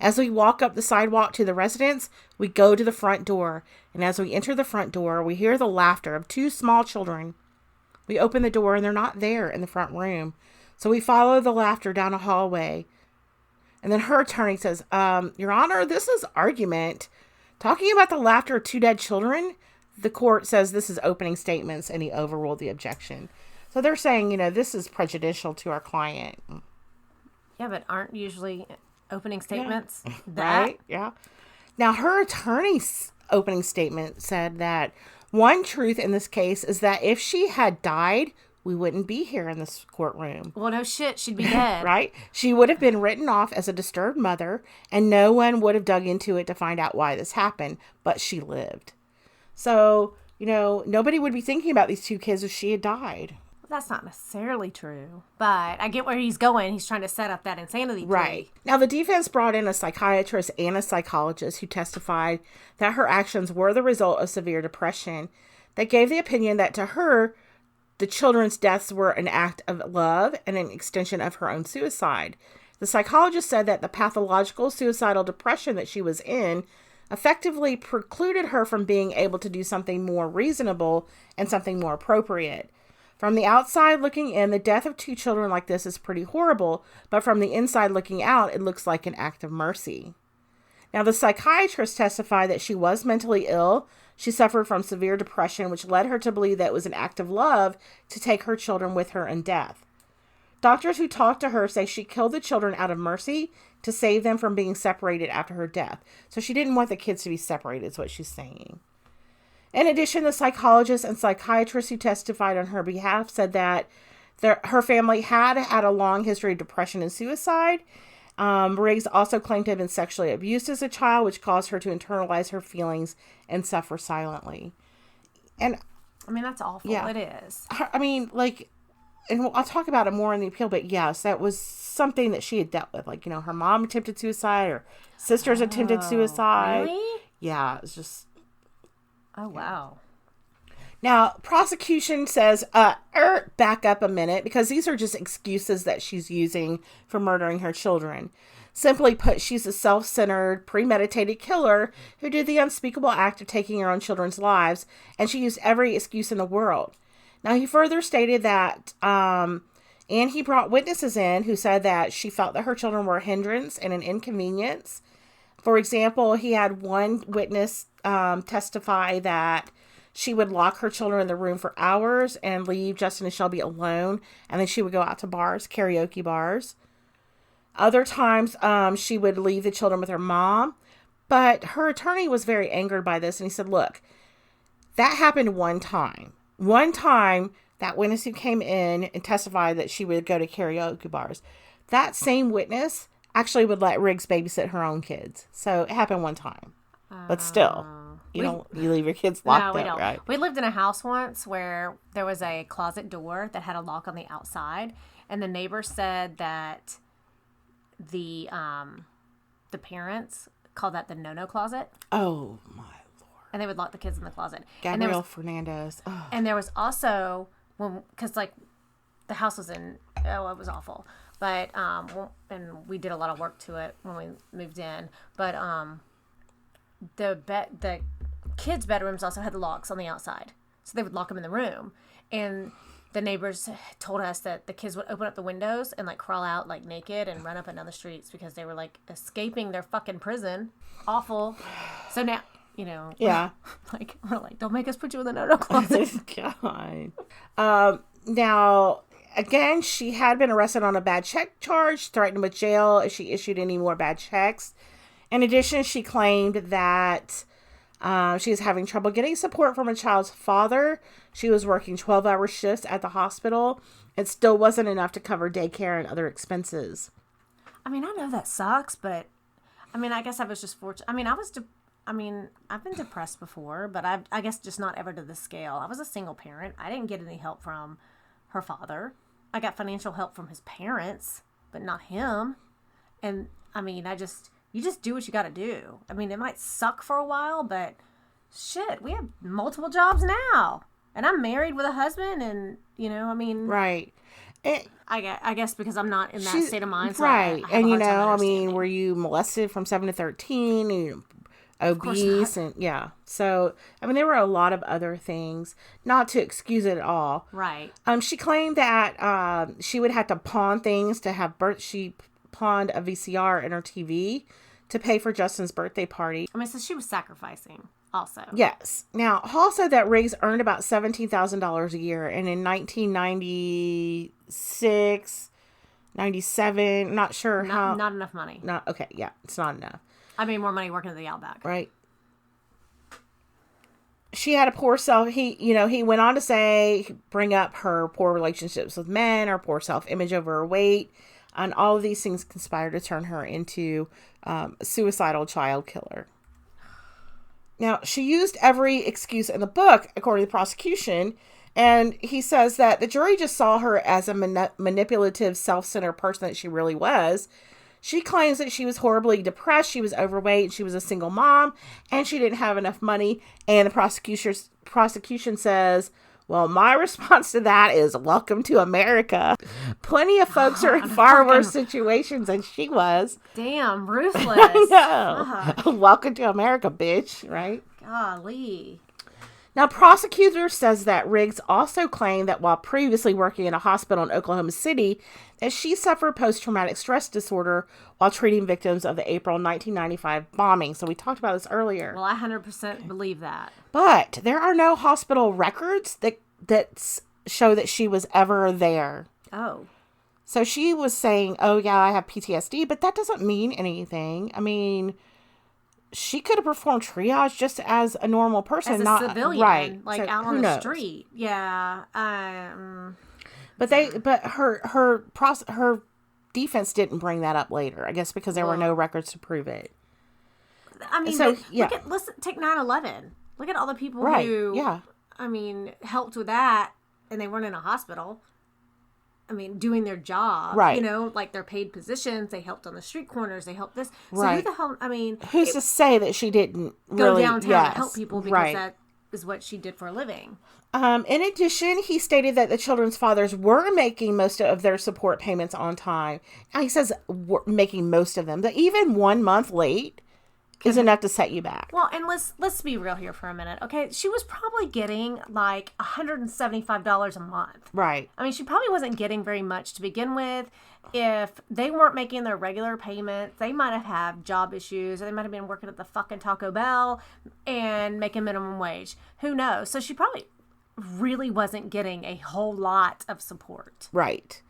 As we walk up the sidewalk to the residence, we go to the front door. And as we enter the front door, we hear the laughter of two small children. We open the door and they're not there in the front room. So we follow the laughter down a hallway. And then her attorney says, Your Honor, this is argument. Talking about the laughter of 2 dead children, the court says this is opening statements and he overruled the objection. So they're saying, this is prejudicial to our client. Yeah, but aren't usually opening statements that? Right? Yeah. Now, her attorney's opening statement said that one truth in this case is that if she had died, we wouldn't be here in this courtroom. Well, no shit, she'd be dead. Right? She would have been written off as a disturbed mother, and no one would have dug into it to find out why this happened, but she lived. So, nobody would be thinking about these 2 kids if she had died. That's not necessarily true, but I get where he's going. He's trying to set up that insanity plea. Right. Now, the defense brought in a psychiatrist and a psychologist who testified that her actions were the result of severe depression. They gave the opinion that to her, the children's deaths were an act of love and an extension of her own suicide. The psychologist said that the pathological suicidal depression that she was in effectively precluded her from being able to do something more reasonable and something more appropriate. From the outside looking in, the death of 2 children like this is pretty horrible, but from the inside looking out, it looks like an act of mercy. Now, the psychiatrist testified that she was mentally ill. She suffered from severe depression, which led her to believe that it was an act of love to take her children with her in death. Doctors who talked to her say she killed the children out of mercy to save them from being separated after her death. So she didn't want the kids to be separated, is what she's saying. In addition, the psychologist and psychiatrist who testified on her behalf said that her family had a long history of depression and suicide. Riggs also claimed to have been sexually abused as a child, which caused her to internalize her feelings and suffer silently. And that's awful. Yeah. It is. And I'll talk about it more in the appeal, but yes, that was something that she had dealt with. Her mom attempted suicide, or sisters attempted suicide. Really? Yeah, it was just... Oh, wow. Now, prosecution says, back up a minute, because these are just excuses that she's using for murdering her children. Simply put, she's a self-centered, premeditated killer who did the unspeakable act of taking her own children's lives, and she used every excuse in the world. Now, he further stated that, and he brought witnesses in who said that she felt that her children were a hindrance and an inconvenience. For example, he had one witness testify that she would lock her children in the room for hours and leave Justin and Shelby alone, and then she would go out to bars, karaoke bars. Other times, she would leave the children with her mom, but her attorney was very angered by this, and he said, look, that happened one time. One time, that witness who came in and testified that she would go to karaoke bars, that same witness actually would let Riggs babysit her own kids. So it happened one time. But still, you leave your kids locked up, right? We lived in a house once where there was a closet door that had a lock on the outside, and the neighbor said that the parents called that the no-no closet. Oh, my Lord. And they would lock the kids in the closet. Gabrielle Fernandez. Oh. And there was also, because the house was it was awful. But, and we did a lot of work to it when we moved in. But, the kids' bedrooms also had the locks on the outside. So they would lock them in the room. And the neighbors told us that the kids would open up the windows and, crawl out, naked and run up and down the streets because they were, escaping their fucking prison. Awful. So now, Yeah. we're don't make us put you in the no-no closet. God. Now... Again, she had been arrested on a bad check charge, threatened with jail if she issued any more bad checks. In addition, she claimed that she was having trouble getting support from a child's father. She was working 12-hour shifts at the hospital. It still wasn't enough to cover daycare and other expenses. I know that sucks, but I guess I was just fortunate. I've been depressed before, but I guess just not ever to this scale. I was a single parent. I didn't get any help from her father. I got financial help from his parents, but not him. And you just do what you got to do. It might suck for a while, but shit, we have multiple jobs now. And I'm married with a husband and, Right. I guess because I'm not in that state of mind. So right. Were you molested from 7 to 13? Obese and so there were a lot of other things, not to excuse it at all. Right. She claimed that she would have to pawn things to have birth. She pawned a VCR in her TV to pay for Justin's birthday party. I mean, so she was sacrificing also. Yes. Now, Hall said that Riggs earned about $17,000 a year, and in 1996, 97, not sure how. Not enough money. Okay, yeah, it's not enough. I made more money working at the Outback. Right. She had a poor self. He went on to say, bring up her poor relationships with men, her poor self-image over her weight, and all of these things conspired to turn her into a suicidal child killer. Now, she used every excuse in the book, according to the prosecution, and he says that the jury just saw her as a manipulative, self-centered person that she really was. She claims that she was horribly depressed, she was overweight, she was a single mom, and she didn't have enough money. And the prosecution says, well, my response to that is, welcome to America. Plenty of folks are in far worse situations than she was. Damn, ruthless. I know. Welcome to America, bitch, right? Golly. Now, prosecutor says that Riggs also claimed that while previously working in a hospital in Oklahoma City, that she suffered post-traumatic stress disorder while treating victims of the April 1995 bombing. So we talked about this earlier. Well, I 100% believe that. But there are no hospital records that show that she was ever there. Oh. So she was saying, oh, yeah, I have PTSD, but that doesn't mean anything. I mean, she could have performed triage just as a normal person. As a not civilian. Right. Like So out who on the knows? street. Yeah. But her defense didn't bring that up later, I guess, because there were no records to prove it. I mean, So, yeah. take 9/11. Look at all the people Right, who, yeah. I mean, helped with that, and they weren't in a hospital. I mean, doing their job. Right. You know, like their paid positions. They helped on the street corners. They helped this. So Right. who the hell, I mean. Who's to say that she didn't go really downtown to help people because right. that is what she did for a living. In addition, he stated that the children's fathers were making most of their support payments on time. Now, he says making most of them. That even 1 month late is enough to set you back. Well, and let's be real here for a minute, okay? She was probably getting like $175 a month. Right. I mean, she probably wasn't getting very much to begin with. If they weren't making their regular payments, they might have had job issues. They might have been working at the fucking Taco Bell and making minimum wage. Who knows? So she probably really wasn't getting a whole lot of support. Right.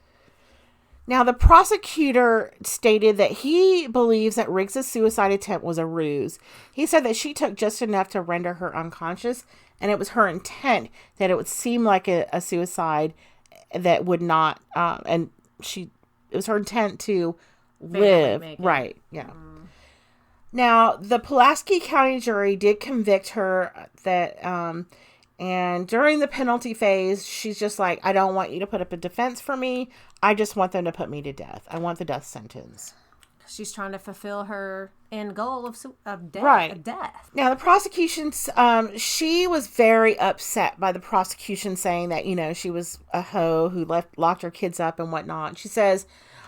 Now, the prosecutor stated that he believes that Riggs' suicide attempt was a ruse. He said that she took just enough to render her unconscious, and it was her intent that it would seem like a suicide that would not, it was her intent to live. Right, yeah. Now, the Pulaski County jury did convict her and during the penalty phase, she's just like, I don't want you to put up a defense for me. I just want them to put me to death. I want the death sentence. She's trying to fulfill her end goal of death. Right. Of death. Now, the prosecution, she was very upset by the prosecution saying that, she was a hoe who locked her kids up and whatnot. She says,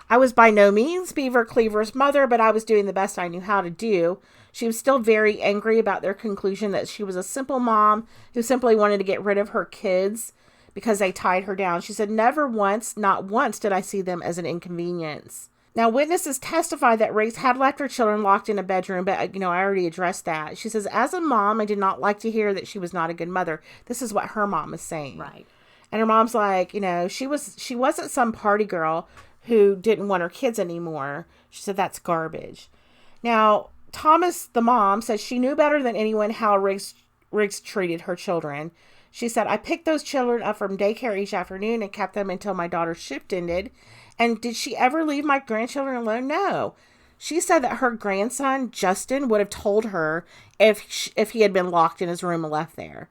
I was by no means Beaver Cleaver's mother, but I was doing the best I knew how to do. She was still very angry about their conclusion that she was a simple mom who simply wanted to get rid of her kids because they tied her down. She said, never once, not once, did I see them as an inconvenience. Now, witnesses testified that Riggs had left her children locked in a bedroom, but, I already addressed that. She says, as a mom, I did not like to hear that she was not a good mother. This is what her mom is saying. Right. And her mom's like, she wasn't some party girl who didn't want her kids anymore. She said, that's garbage. Now, Thomas, the mom, says she knew better than anyone how Riggs treated her children. She said, I picked those children up from daycare each afternoon and kept them until my daughter's shift ended. And did she ever leave my grandchildren alone? No. She said that her grandson, Justin, would have told her if he had been locked in his room and left there.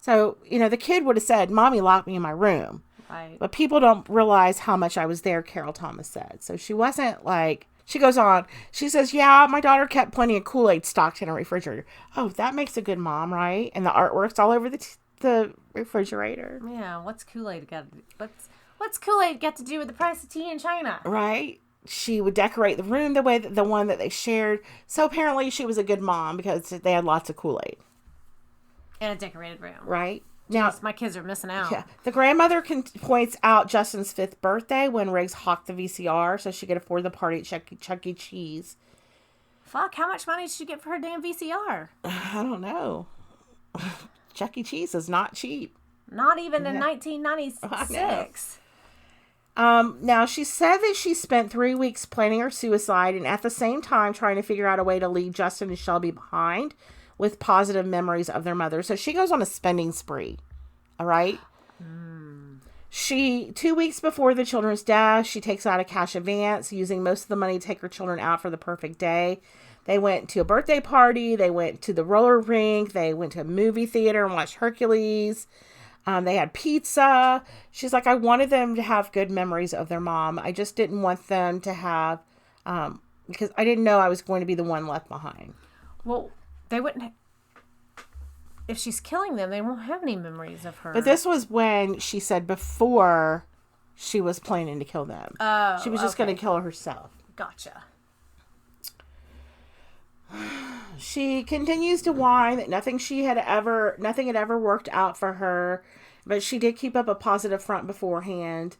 So, the kid would have said, Mommy locked me in my room. Right. But people don't realize how much I was there, Carol Thomas said. So she wasn't like... She goes on. She says, yeah, my daughter kept plenty of Kool-Aid stocked in her refrigerator. Oh, that makes a good mom, right? And the artwork's all over the refrigerator. Yeah, what's Kool-Aid got to do? What's Kool-Aid got to do with the price of tea in China? Right. She would decorate the room the way that the one that they shared. So apparently she was a good mom because they had lots of Kool-Aid. And a decorated room. Right. Now, my kids are missing out. Yeah. The grandmother points out Justin's 5th birthday when Riggs hawked the VCR so she could afford the party at Chuck E. Cheese. Fuck, how much money did she get for her damn VCR? I don't know. Chuck E. Cheese is not cheap. Not even in 1996. Now, she said that she spent 3 weeks planning her suicide and at the same time trying to figure out a way to leave Justin and Shelby behind with positive memories of their mother. So she goes on a spending spree. All right? 2 weeks before the children's death, she takes out a cash advance, using most of the money to take her children out for the perfect day. They went to a birthday party. They went to the roller rink. They went to a movie theater and watched Hercules. They had pizza. She's like, I wanted them to have good memories of their mom. I just didn't want them to have, because I didn't know I was going to be the one left behind. Well, they wouldn't. If she's killing them, they won't have any memories of her. But this was when she said before she was planning to kill them. Oh, she was just going to kill herself. Gotcha. She continues to whine that nothing had ever worked out for her, but she did keep up a positive front beforehand.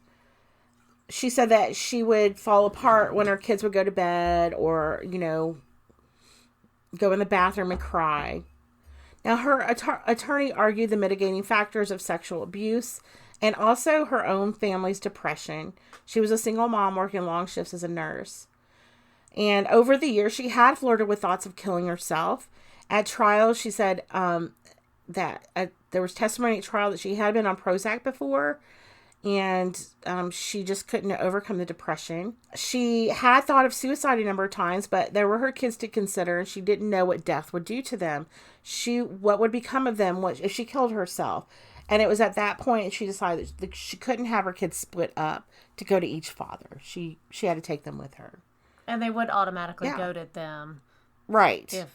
She said that she would fall apart when her kids would go to bed or, go in the bathroom and cry. Now, her attorney argued the mitigating factors of sexual abuse and also her own family's depression. She was a single mom working long shifts as a nurse. And over the years, she had flirted with thoughts of killing herself. At trial, she said that there was testimony at trial that she had been on Prozac before, and she just couldn't overcome the depression. She had thought of suicide a number of times, but there were her kids to consider, and she didn't know what death would do to them. What would become of them if she killed herself? And it was at that point she decided that she couldn't have her kids split up to go to each father. She had to take them with her. And they would automatically go to them. Right.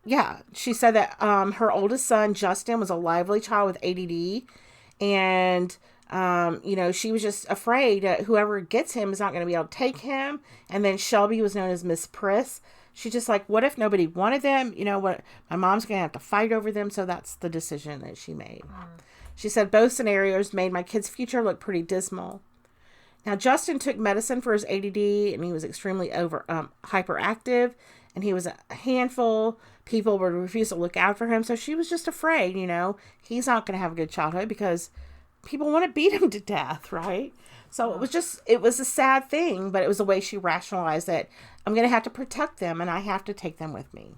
Yeah. She said that her oldest son, Justin, was a lively child with ADD. And, she was just afraid that whoever gets him is not going to be able to take him. And then Shelby was known as Miss Priss. She's just like, what if nobody wanted them? You know what? My mom's going to have to fight over them. So that's the decision that she made. She said both scenarios made my kid's future look pretty dismal. Now, Justin took medicine for his ADD, and he was extremely hyperactive, and he was a handful. People would refuse to look out for him, so she was just afraid, he's not going to have a good childhood because people want to beat him to death, right? So it was a sad thing, but it was the way she rationalized that I'm going to have to protect them, and I have to take them with me.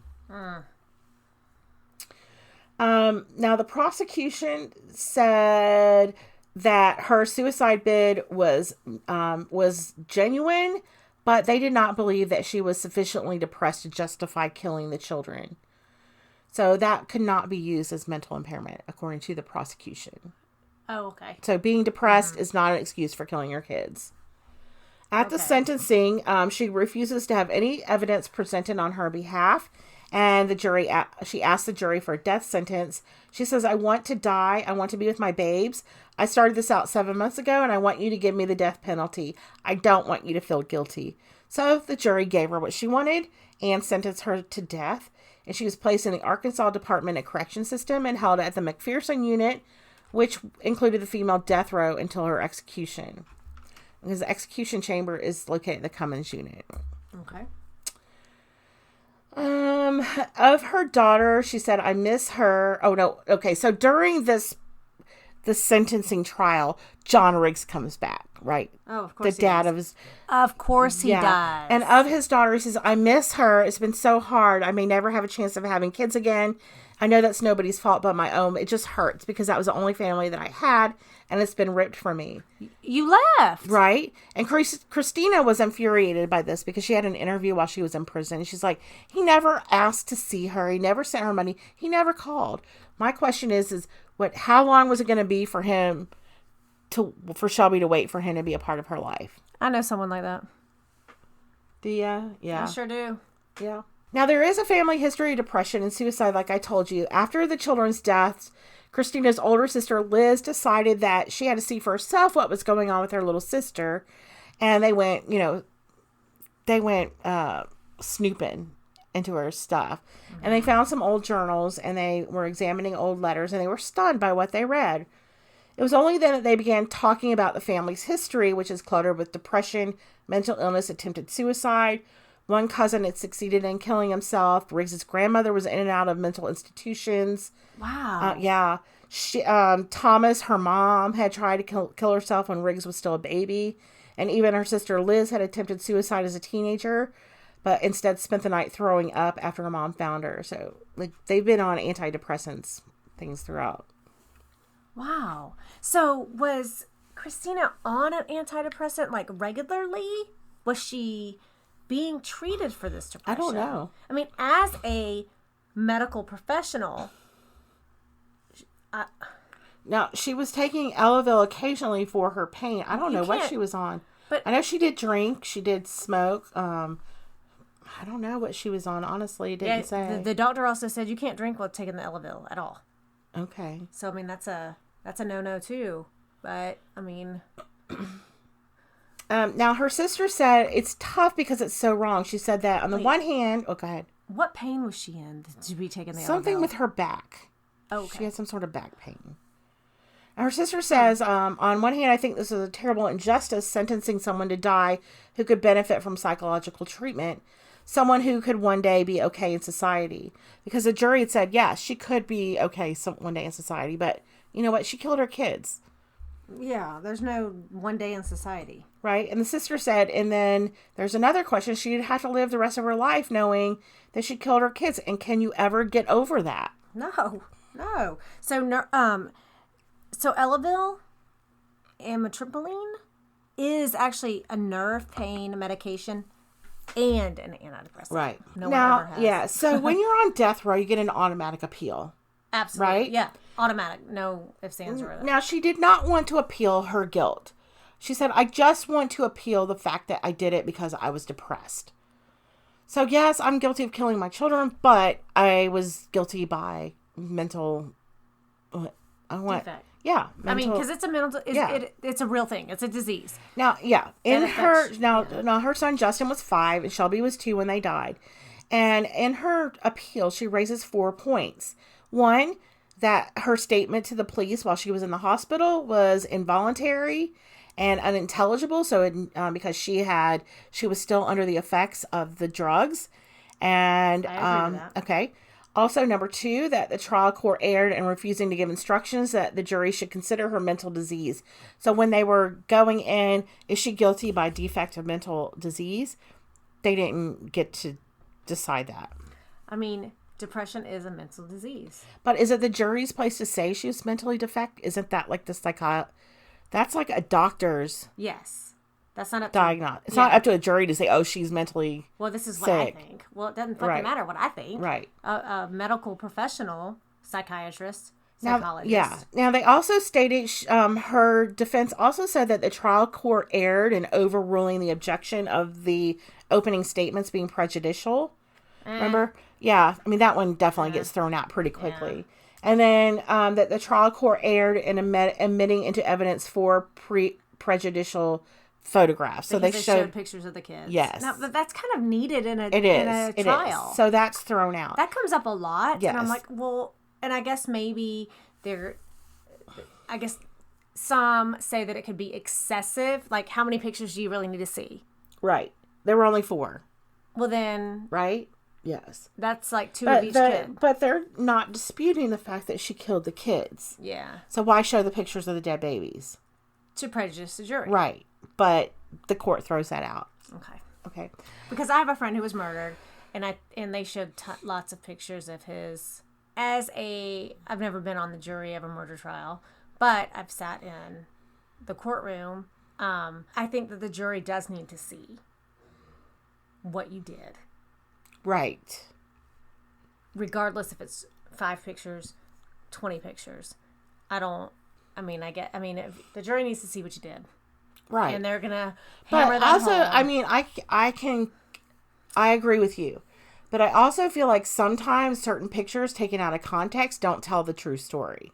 Now, the prosecution said that her suicide bid was genuine, but they did not believe that she was sufficiently depressed to justify killing the children. So that could not be used as mental impairment, according to the prosecution. Oh, okay. So being depressed is not an excuse for killing your kids. At the sentencing, she refuses to have any evidence presented on her behalf. And she asked the jury for a death sentence. She says, I want to die. I want to be with my babes. I started this out 7 months ago, and I want you to give me the death penalty. I don't want you to feel guilty. So the jury gave her what she wanted and sentenced her to death. And she was placed in the Arkansas Department of Correction System and held at the McPherson unit, which included the female death row until her execution. Because the execution chamber is located in the Cummins unit. Okay. Of her daughter, she said, I miss her. Oh, no. Okay. So during the sentencing trial, John Riggs comes back, right? Oh, of course. The dad of his. Of course he does. And of his daughter, he says, I miss her. It's been so hard. I may never have a chance of having kids again. I know that's nobody's fault but my own. It just hurts because that was the only family that I had, and it's been ripped from me. You left. Right? And Christina was infuriated by this because she had an interview while she was in prison. She's like, he never asked to see her. He never sent her money. He never called. My question is how long was it going to be for Shelby to wait for him to be a part of her life? I know someone like that. Yeah. I sure do. Yeah. Now, there is a family history of depression and suicide, like I told you. After the children's deaths, Christina's older sister, Liz, decided that she had to see for herself what was going on with her little sister. And they went snooping into her stuff. Mm-hmm. And they found some old journals, and they were examining old letters, and they were stunned by what they read. It was only then that they began talking about the family's history, which is cluttered with depression, mental illness, attempted suicide, One cousin had succeeded in killing himself. Riggs's grandmother was in and out of mental institutions. Wow. Yeah. Thomas, her mom, had tried to kill herself when Riggs was still a baby. And even her sister Liz had attempted suicide as a teenager, but instead spent the night throwing up after her mom found her. So, like, they've been on antidepressants things throughout. Wow. So was Christina on an antidepressant like regularly? Was she being treated for this depression? I don't know. I mean, as a medical professional, now she was taking Elavil occasionally for her pain. I don't know what she was on, but I know she did drink. She did smoke. I don't know what she was on. Honestly, it didn't say. The doctor also said you can't drink while taking the Elavil at all. Okay. So I mean that's a no-no too. But I mean, now her sister said it's tough because it's so wrong. She said that on the one hand, go ahead. What pain was she in to be taking the Something Elavil? with her back. Okay. She had some sort of back pain. And her sister says, on one hand, I think this is a terrible injustice, sentencing someone to die who could benefit from psychological treatment. Someone who could one day be okay in society. Because the jury had said, yes, she could be okay one day in society. But you know what? She killed her kids. Yeah, there's no one day in society. Right? And the sister said, and then there's another question. She'd have to live the rest of her life knowing that she killed her kids. And can you ever get over that? No. So Elavil, amitriptyline, is actually a nerve pain medication and an antidepressant. Right. No one ever has. Yeah. So when you're on death row, you get an automatic appeal. Absolutely. Right? Yeah. Automatic. No ifs, ands, or others. Now, she did not want to appeal her guilt. She said, I just want to appeal the fact that I did it because I was depressed. So, yes, I'm guilty of killing my children, but I was guilty by mental... Defect. Yeah. I mean, because it's a mental... It's a real thing. It's a disease. Now, yeah. Now, her son Justin was 5 and Shelby was 2 when they died. And in her appeal, she raises 4 points. 1, that her statement to the police while she was in the hospital was involuntary and unintelligible. So, because she was still under the effects of the drugs. And, I agree with that. Okay. Also, number 2, that the trial court erred in refusing to give instructions that the jury should consider her mental disease. So when they were going in, is she guilty by defect of mental disease? They didn't get to decide that. I mean, depression is a mental disease. But is it the jury's place to say she was mentally defect? Isn't that like the that's like a doctor's... Yes. That's not up to... diagnosis. It's not up to a jury to say, oh, she's mentally Well, this is what sick. I think. Well, it doesn't fucking matter what I think. Right. A medical professional, psychiatrist, psychologist. Now, they also stated, her defense also said that the trial court erred in overruling the objection of the opening statements being prejudicial. Remember? Yeah. I mean, that one definitely gets thrown out pretty quickly. Yeah. And then that the trial court erred in admitting into evidence 4 prejudicial photographs. So because they showed pictures of the kids. Yes. Now, but that's kind of needed in a It trial. Is. So that's thrown out. That comes up a lot. Yes. And I'm like, well, and I guess maybe some say that it could be excessive. Like, how many pictures do you really need to see? Right. There were only 4. Well, then... Right? Yes. That's like 2 of each kid. But they're not disputing the fact that she killed the kids. Yeah. So why show the pictures of the dead babies? To prejudice the jury. Right. But the court throws that out. Okay. Because I have a friend who was murdered, and they showed lots of pictures of his. I've never been on the jury of a murder trial, but I've sat in the courtroom. I think that the jury does need to see what you did. Right. Regardless if it's 5 pictures, 20 pictures. If the jury needs to see what you did. Right. And they're going to hammer that also, home. I mean, I agree with you. But I also feel like sometimes certain pictures taken out of context don't tell the true story.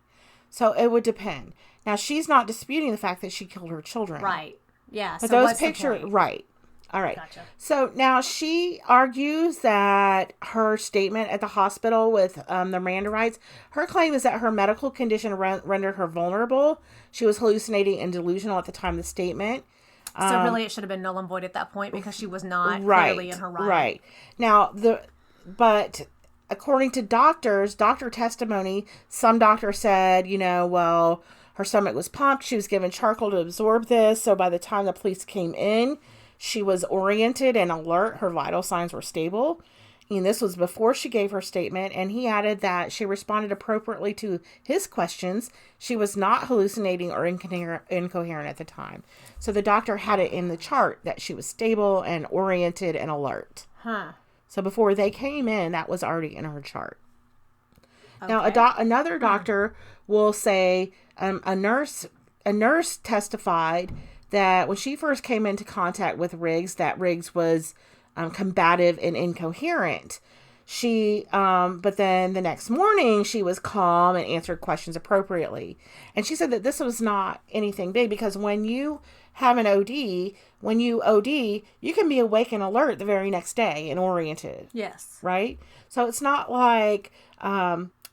So it would depend. Now, she's not disputing the fact that she killed her children. Right. Yeah. But so those pictures, right. All right. Gotcha. So now she argues that her statement at the hospital with the Miranda rights, her claim is that her medical condition rendered her vulnerable. She was hallucinating and delusional at the time of the statement. So really it should have been null and void at that point because she was not clearly in her right. Right. Now, but according to doctor testimony, some doctors said, well, her stomach was pumped. She was given charcoal to absorb this. So by the time the police came in, she was oriented and alert. Her vital signs were stable. And this was before she gave her statement. And he added that she responded appropriately to his questions. She was not hallucinating or incoherent at the time. So the doctor had it in the chart that she was stable and oriented and alert. Huh. So before they came in, that was already in her chart. Okay. Now, another doctor will say a nurse testified that when she first came into contact with Riggs, that Riggs was combative and incoherent. But then the next morning she was calm and answered questions appropriately. And she said that this was not anything big because when you have an OD, you can be awake and alert the very next day and oriented. Yes. Right? So it's not like,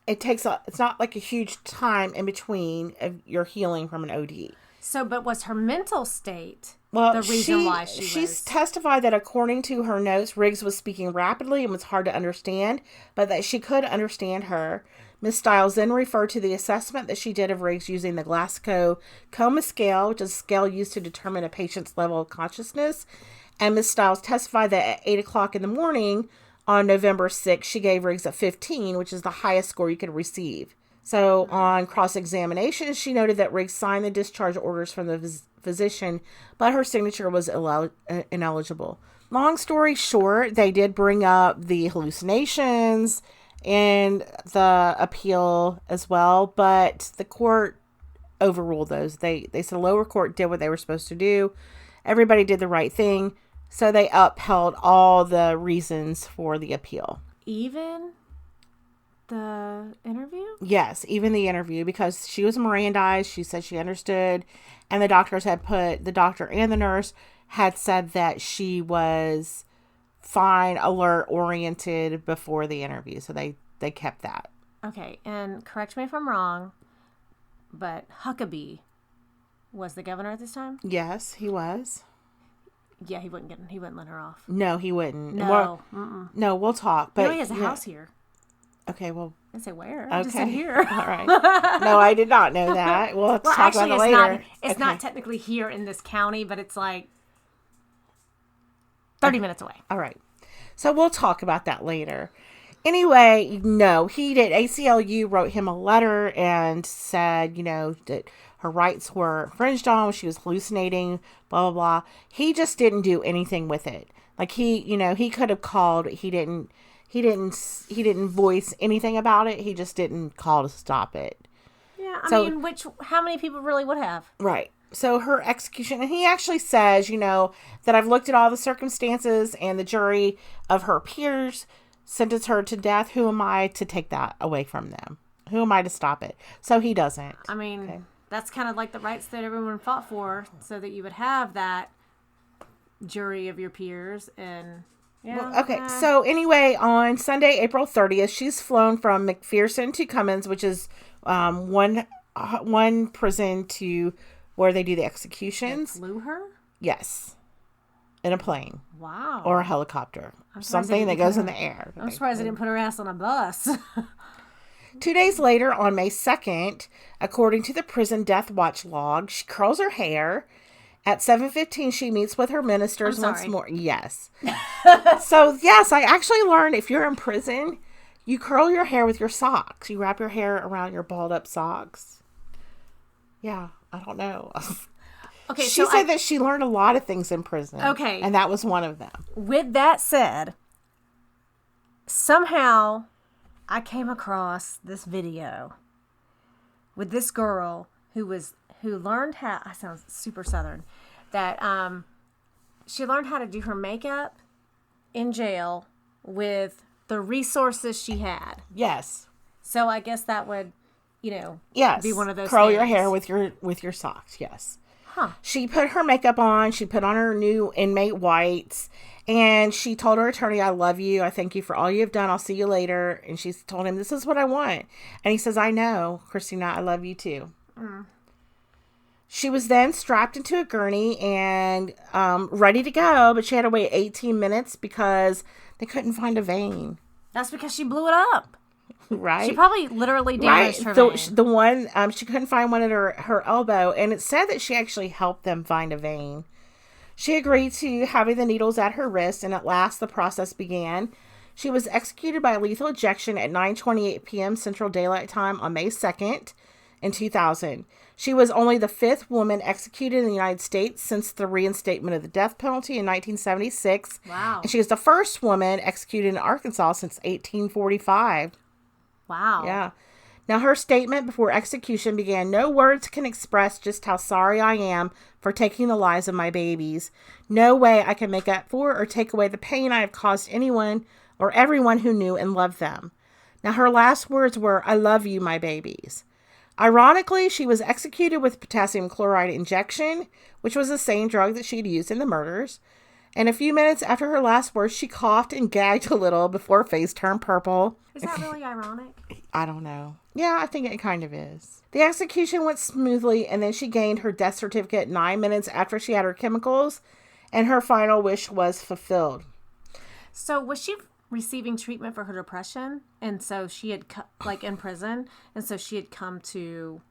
it's not like a huge time in between of your healing from an OD. So, but was her mental state the reason why she's testified that according to her notes, Riggs was speaking rapidly and was hard to understand, but that she could understand her. Ms. Stiles then referred to the assessment that she did of Riggs using the Glasgow Coma Scale, which is a scale used to determine a patient's level of consciousness. And Ms. Stiles testified that at 8 o'clock in the morning on November 6th, she gave Riggs a 15, which is the highest score you could receive. So on cross-examination, she noted that Riggs signed the discharge orders from the physician, but her signature was ineligible. Long story short, they did bring up the hallucinations and the appeal as well, but the court overruled those. They said the lower court did what they were supposed to do. Everybody did the right thing, so they upheld all the reasons for the appeal. Even the interview? Yes, even the interview, because she was Mirandized. She said she understood, and the doctor and the nurse had said that she was fine, alert, oriented before the interview. So they kept that. Okay, and correct me if I'm wrong, but Huckabee was the governor at this time? Yes, he was. Yeah, he wouldn't let her off. No, he wouldn't. No. No, we'll talk. But he has a house here. Okay, well. I say where? Okay. Just said here. All right. No, I did not know that. We'll have to talk about it later. It's not technically here in this county, but it's like 30 minutes away. All right. So we'll talk about that later. Anyway, no, he did. ACLU wrote him a letter and said, that her rights were infringed on. She was hallucinating, blah, blah, blah. He just didn't do anything with it. Like he could have called. He didn't voice anything about it. He just didn't call to stop it. Yeah. I mean, how many people really would have? Right. So her execution, and he actually says, that I've looked at all the circumstances and the jury of her peers sentenced her to death. Who am I to take that away from them? Who am I to stop it? So he doesn't. I mean, That's kind of like the rights that everyone fought for so that you would have that jury of your peers and... Yeah. Well, okay. So anyway, on Sunday, April 30th, she's flown from McPherson to Cummins, which is one prison to where they do the executions. They flew her? Yes. In a plane. Wow. Or a helicopter. Something that goes in the air. I'm surprised they didn't put her ass on a bus. 2 days later, on May 2nd, according to the prison death watch log, she curls her hair. At 7:15, she meets with her ministers once more. Yes. So, yes, I actually learned if you're in prison, you curl your hair with your socks. You wrap your hair around your balled up socks. Yeah, I don't know. Okay, she said that she learned a lot of things in prison. Okay. And that was one of them. With that said, somehow I came across this video with this girl who learned how, I sound super Southern, that she learned how to do her makeup in jail with the resources she had. Yes. So I guess that would, yes, be one of those curl things. your hair with your socks. Yes. Huh. She put her makeup on. She put on her new inmate whites. And she told her attorney, I love you. I thank you for all you've done. I'll see you later. And she told him, this is what I want. And he says, I know, Christina, I love you too. Mm. She was then strapped into a gurney and ready to go, but she had to wait 18 minutes because they couldn't find a vein. That's because she blew it up. Right. She probably literally damaged her vein. The one, she couldn't find one at her elbow, and it said that she actually helped them find a vein. She agreed to having the needles at her wrist, and at last the process began. She was executed by lethal injection at 9:28 p.m. Central Daylight Time on May 2nd in 2000. She was only the 5th woman executed in the United States since the reinstatement of the death penalty in 1976. Wow. And she was the first woman executed in Arkansas since 1845. Wow. Yeah. Now, her statement before execution began, "No words can express just how sorry I am for taking the lives of my babies. No way I can make up for or take away the pain I have caused anyone or everyone who knew and loved them." Now, her last words were, "I love you, my babies." Ironically, she was executed with potassium chloride injection, which was the same drug that she'd used in the murders. And a few minutes after her last words, she coughed and gagged a little before her face turned purple. Is that really ironic? I don't know. Yeah, I think it kind of is. The execution went smoothly, and then she gained her death certificate 9 minutes after she had her chemicals, and her final wish was fulfilled. So was she receiving treatment for her depression? And so she had, in prison, and so she had come to,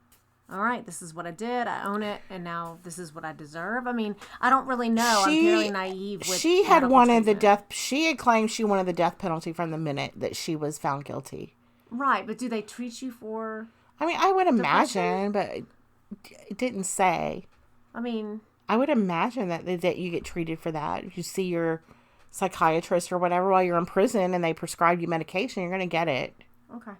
all right, this is what I did. I own it, and now this is what I deserve. I mean, I don't really know. I'm fairly naive with She had wanted treatment. the death. She had claimed she wanted the death penalty from the minute that she was found guilty. Right, but do they treat you for? I mean, I would depression? imagine, but it didn't say. I mean, I would imagine that you get treated for that. If you see your psychiatrist or whatever while you're in prison and they prescribe you medication, you're going to get it. okay.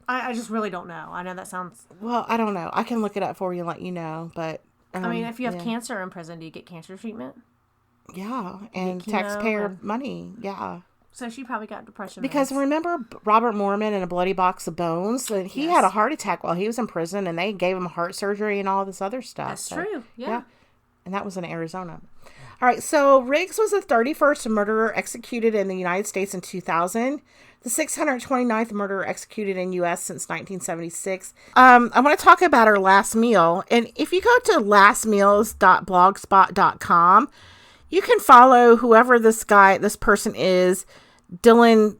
I just really don't know. I know that sounds... Well, I don't know. I can look it up for you and let you know, but... I mean, if you have cancer in prison, do you get cancer treatment? Yeah, and chemo taxpayer money, yeah. So she probably got depression. Because meds. remember Robert Mormon in A Bloody Box of Bones? He had a heart attack while he was in prison, and they gave him heart surgery and all this other stuff. That's true, yeah. And that was in Arizona. All right, so Riggs was the 31st murderer executed in the United States in 2000. The 629th murderer executed in U.S. since 1976. I want to talk about her last meal. And if you go to lastmeals.blogspot.com, you can follow whoever this person is, Dylan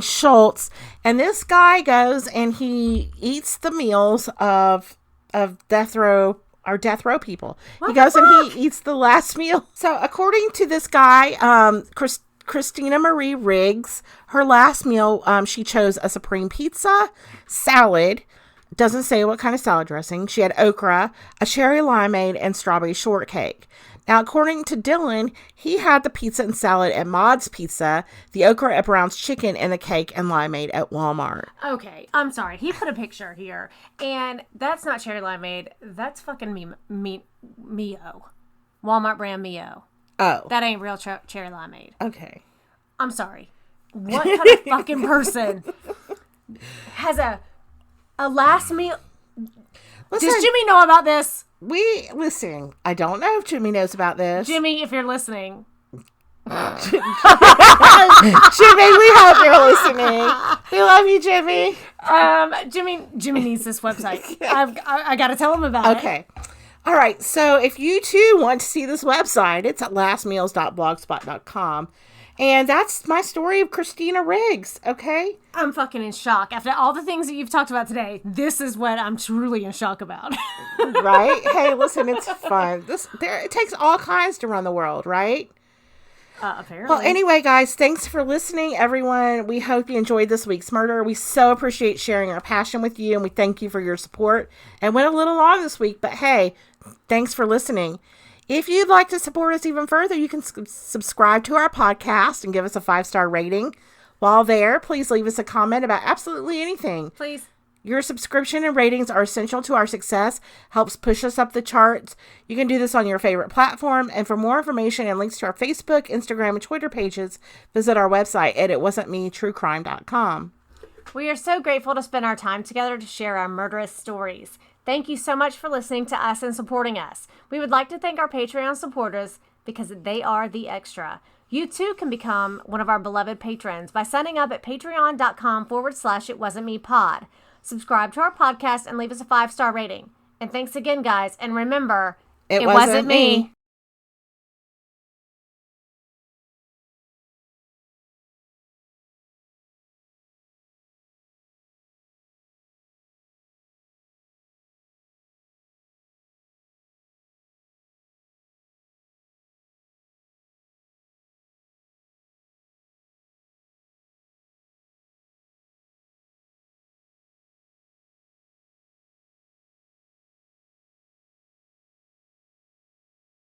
Schultz. And this guy goes and he eats the meals of death row people. He goes and he eats the last meal. So according to this guy, Christina Marie Riggs, her last meal, she chose a supreme pizza, salad, doesn't say what kind of salad dressing. She had okra, a cherry limeade, and strawberry shortcake. Now, according to Dylan, he had the pizza and salad at Maud's Pizza, the okra at Brown's Chicken, and the cake and limeade at Walmart. Okay, I'm sorry. He put a picture here, and that's not cherry limeade. That's fucking Mio. Walmart brand Mio. Oh. That ain't real cherry limeade. Okay. I'm sorry. What kind of fucking person has a last meal? Listen, Does Jimmy know about this? Listen, I don't know if Jimmy knows about this. Jimmy, if you're listening. Jimmy, we hope you're listening. We love you, Jimmy. Jimmy needs this website. I got to tell him about it. Okay. All right. So if you too want to see this website, it's at lastmeals.blogspot.com. And that's my story of Christina Riggs. Okay. I'm fucking in shock. After all the things that you've talked about today, this is what I'm truly in shock about. Right? Hey, listen, it's fun. It takes all kinds to run the world, right? Apparently. Well, anyway, guys, thanks for listening, everyone. We hope you enjoyed this week's murder. We so appreciate sharing our passion with you, and we thank you for your support. And went a little long this week, but hey, thanks for listening. If you'd like to support us even further, you can subscribe to our podcast and give us a 5-star rating. While there, please leave us a comment about absolutely anything. Please. Your subscription and ratings are essential to our success, helps push us up the charts. You can do this on your favorite platform. And for more information and links to our Facebook, Instagram, and Twitter pages, visit our website at itwasn'tmetruecrime.com. We are so grateful to spend our time together to share our murderous stories. Thank you so much for listening to us and supporting us. We would like to thank our Patreon supporters because they are the extra. You too can become one of our beloved patrons by signing up at patreon.com/itwasn'tmepod. Subscribe to our podcast and leave us a 5-star rating. And thanks again, guys. And remember, it wasn't me.